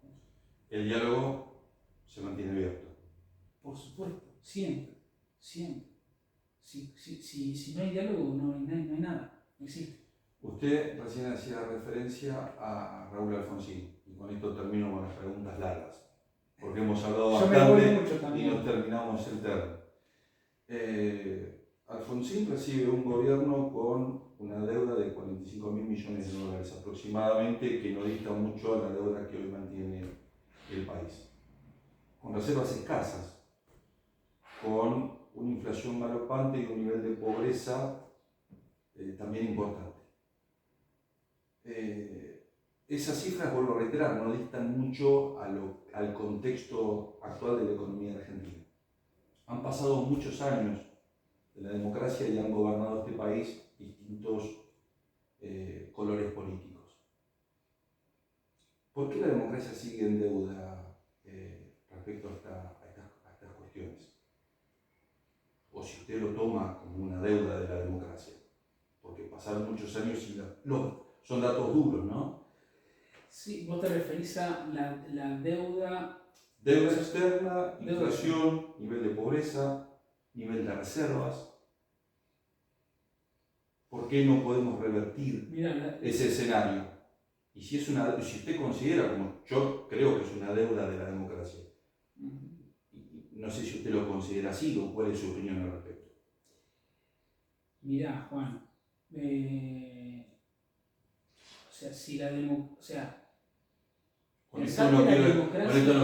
El diálogo se mantiene abierto. Por supuesto, siempre, siempre. Si no hay diálogo, no hay nada, no existe. Usted recién hacía referencia a Raúl Alfonsín, y con esto termino con las preguntas largas, porque hemos hablado bastante y nos terminamos el termo. Alfonsín recibe un gobierno con una deuda de 45.000 millones de dólares aproximadamente, que no dista mucho a la deuda que hoy mantiene el país. Con reservas escasas, con una inflación galopante y un nivel de pobreza también importante. Esas cifras, vuelvo a reiterar, no distan mucho al contexto actual de la economía argentina. Han pasado muchos años de la democracia y han gobernado este país distintos colores políticos. ¿Por qué la democracia sigue en deuda respecto a estas cuestiones? O si usted lo toma como una deuda de la democracia, porque pasaron muchos años y son datos duros, ¿no? Sí, vos te referís a la deuda. Deuda externa, inflación, nivel de pobreza, nivel de reservas. ¿Por qué no podemos revertir ese escenario? Y si usted considera, como yo creo que es una deuda de la democracia, no sé si usted lo considera así o cuál es su opinión al respecto. Mirá, Juan, si la democracia... Con esto no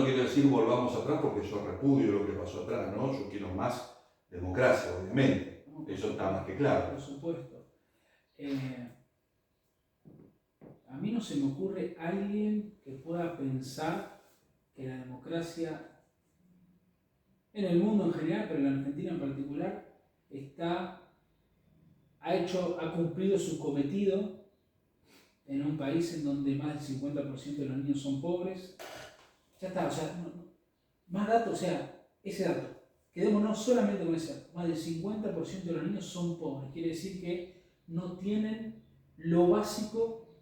quiero decir volvamos atrás porque yo repudio lo que pasó atrás, ¿no? Yo quiero más democracia, obviamente. Eso está más que claro. Por supuesto. A mí no se me ocurre alguien que pueda pensar que la democracia, en el mundo en general, pero en la Argentina en particular, ha cumplido su cometido en un país en donde más del 50% de los niños son pobres. Ya está, más datos, ese dato. Quedémonos solamente con ese dato. Más del 50% de los niños son pobres. Quiere decir que no tienen lo básico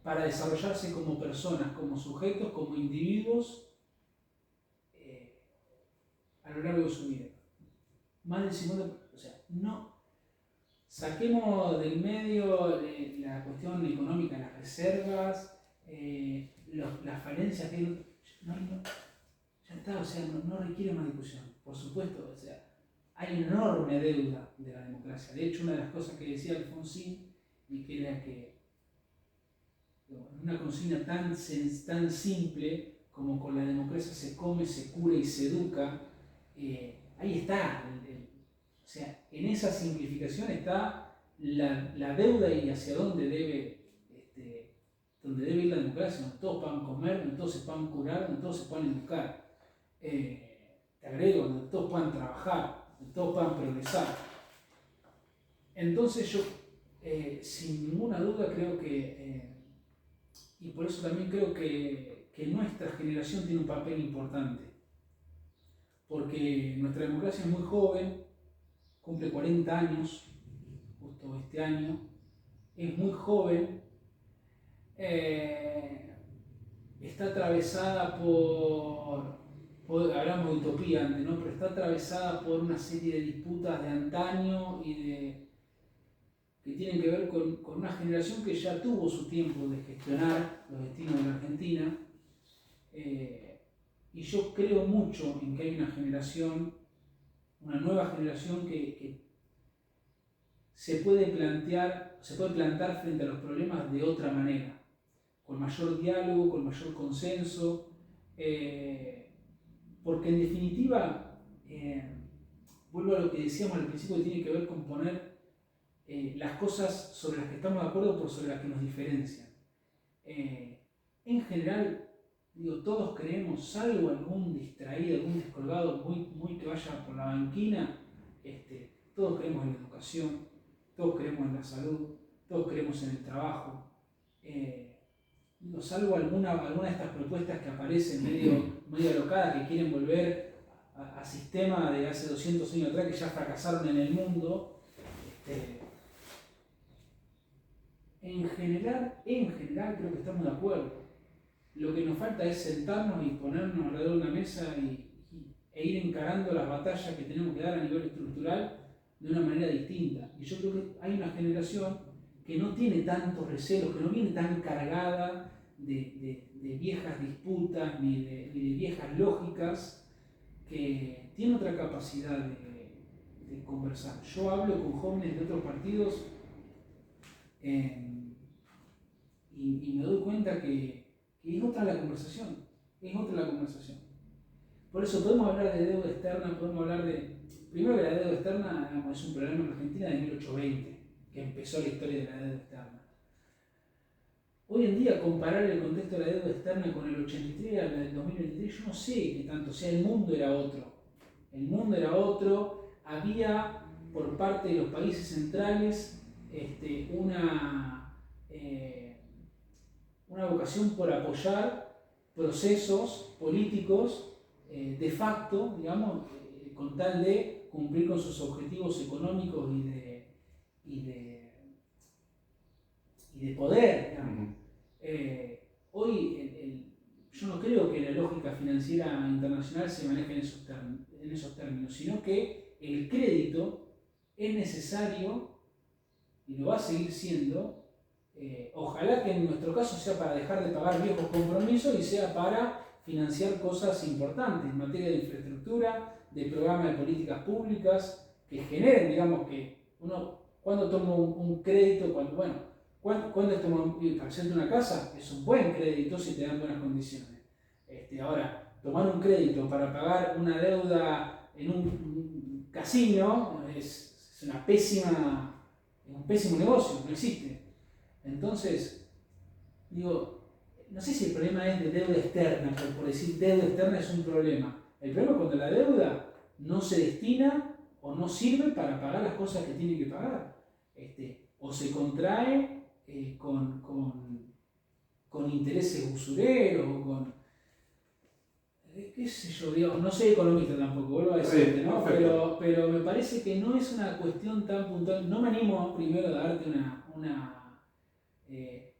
para desarrollarse como personas, como sujetos, como individuos a lo largo de su vida. Más del 50%, no. Saquemos del medio la cuestión económica, las reservas, las falencias que ya está, no requiere más discusión. Por supuesto, hay una enorme deuda de la democracia. De hecho, una de las cosas que decía Alfonsín, y que era que una consigna tan simple como con la democracia se come, se cura y se educa, ahí está. En esa simplificación está la deuda y hacia dónde debe ir la democracia, donde todos puedan comer, donde todos se puedan curar, donde todos se puedan educar. Te agrego, donde todos puedan trabajar, donde todos puedan progresar. Entonces yo, sin ninguna duda, creo que, y por eso también creo que nuestra generación tiene un papel importante, porque nuestra democracia es muy joven, cumple 40 años, justo este año, es muy joven, está atravesada hablamos de utopía antes, ¿no? Pero está atravesada por una serie de disputas de antaño y que tienen que ver con una generación que ya tuvo su tiempo de gestionar los destinos de la Argentina, y yo creo mucho en que hay una nueva generación que se puede plantar frente a los problemas de otra manera, con mayor diálogo, con mayor consenso, porque en definitiva, vuelvo a lo que decíamos al principio, que tiene que ver con poner las cosas sobre las que estamos de acuerdo por sobre las que nos diferencian. En general, todos creemos, salvo algún distraído, algún descolgado muy que vaya por la banquina, todos creemos en la educación, todos creemos en la salud, todos creemos en el trabajo. Salvo alguna de estas propuestas que aparecen medio alocadas, que quieren volver a sistemas de hace 200 años atrás que ya fracasaron en el mundo. En general creo que estamos de acuerdo. Lo que nos falta es sentarnos y ponernos alrededor de una mesa e ir encarando las batallas que tenemos que dar a nivel estructural de una manera distinta. Y yo creo que hay una generación que no tiene tantos recelos, que no viene tan cargada de viejas disputas ni de viejas lógicas, que tiene otra capacidad de conversar. Yo hablo con jóvenes de otros partidos Y me doy cuenta que es otra la conversación, es otra la conversación. Por eso podemos hablar de deuda externa, podemos hablar de... Primero que la deuda externa, digamos, es un problema en Argentina de 1820, que empezó la historia de la deuda externa. Hoy en día, comparar el contexto de la deuda externa con el 83 a la del 2023, yo no sé qué tanto, o sea, el mundo era otro. El mundo era otro, había por parte de los países centrales una vocación por apoyar procesos políticos de facto, digamos, con tal de cumplir con sus objetivos económicos y de poder, digamos. Hoy yo no creo que la lógica financiera internacional se maneje en esos términos, sino que el crédito es necesario y lo va a seguir siendo. Ojalá que en nuestro caso sea para dejar de pagar viejos compromisos y sea para financiar cosas importantes en materia de infraestructura, de programas de políticas públicas que generen, digamos, que uno, cuando toma un crédito, cuando para hacerte una casa, es un buen crédito si te dan buenas condiciones. Ahora, tomar un crédito para pagar una deuda en un casino es un pésimo negocio, no existe. Entonces, digo, no sé si el problema es de deuda externa, por decir deuda externa es un problema. El problema es cuando la deuda no se destina o no sirve para pagar las cosas que tiene que pagar. O se contrae con intereses usureros o con... qué sé yo, digo, no soy economista tampoco, vuelvo a decirte, ¿no? Pero me parece que no es una cuestión tan puntual. No me animo primero a darte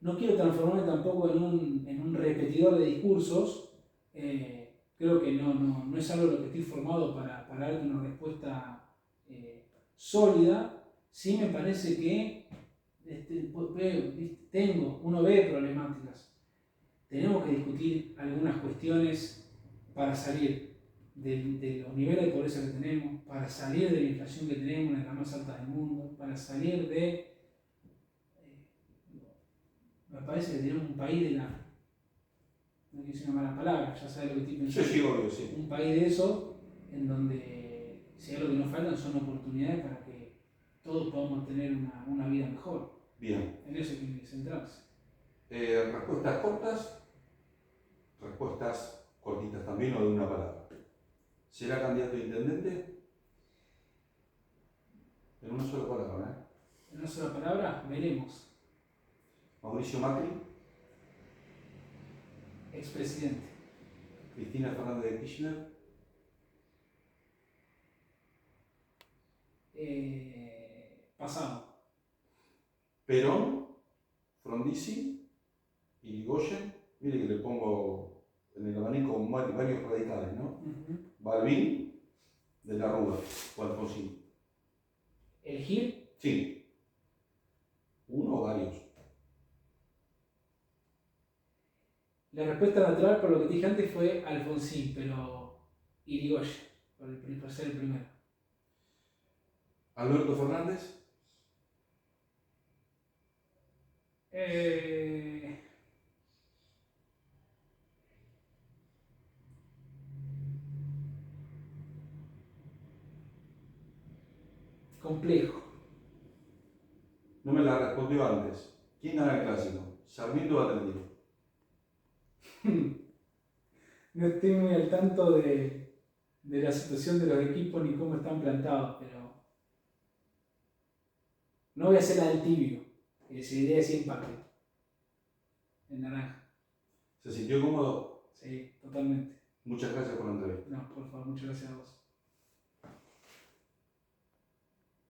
no quiero transformarme tampoco en un repetidor de discursos. Creo que no es algo de lo que estoy formado para darte una respuesta sólida. Sí me parece que uno ve problemáticas. Tenemos que discutir algunas cuestiones para salir de los niveles de pobreza que tenemos, para salir de la inflación que tenemos, una de las más altas del mundo, para salir de... Me parece que tenemos un país de la... No quiero decir una mala palabra, ya sabes lo que estoy pensando. Sí, obvio, sí. Un país de eso, en donde si algo que nos faltan son oportunidades para que todos podamos tener una vida mejor. Bien. En eso hay que centrarse. Respuestas cortas, respuestas cortitas también o de una palabra. ¿Será candidato a intendente? En una sola palabra, ¿eh? En una sola palabra, veremos. Mauricio Macri, Expresidente. Cristina Fernández de Kirchner, Pasado. Perón, Frondizi, Irigoyen, mire que le pongo en el abanico varios radicales, ¿no? Balbín, de la Rúa o Alfonsín. ¿Elegir? Sí. ¿Uno o varios? La respuesta natural, por lo que te dije antes, fue Alfonsín, pero Irigoyen, por ser el primero. Alberto Fernández. Complejo. No me la respondió antes. ¿Quién gana el clásico? ¿Sarmiento o Atlético? No estoy muy al tanto de la situación de los equipos ni cómo están plantados, pero no voy a hacer la del tibio, que decidiría decir empate. En naranja. ¿Se sintió cómodo? Sí, totalmente. Muchas gracias por la entrevista. No, por favor, muchas gracias a vos.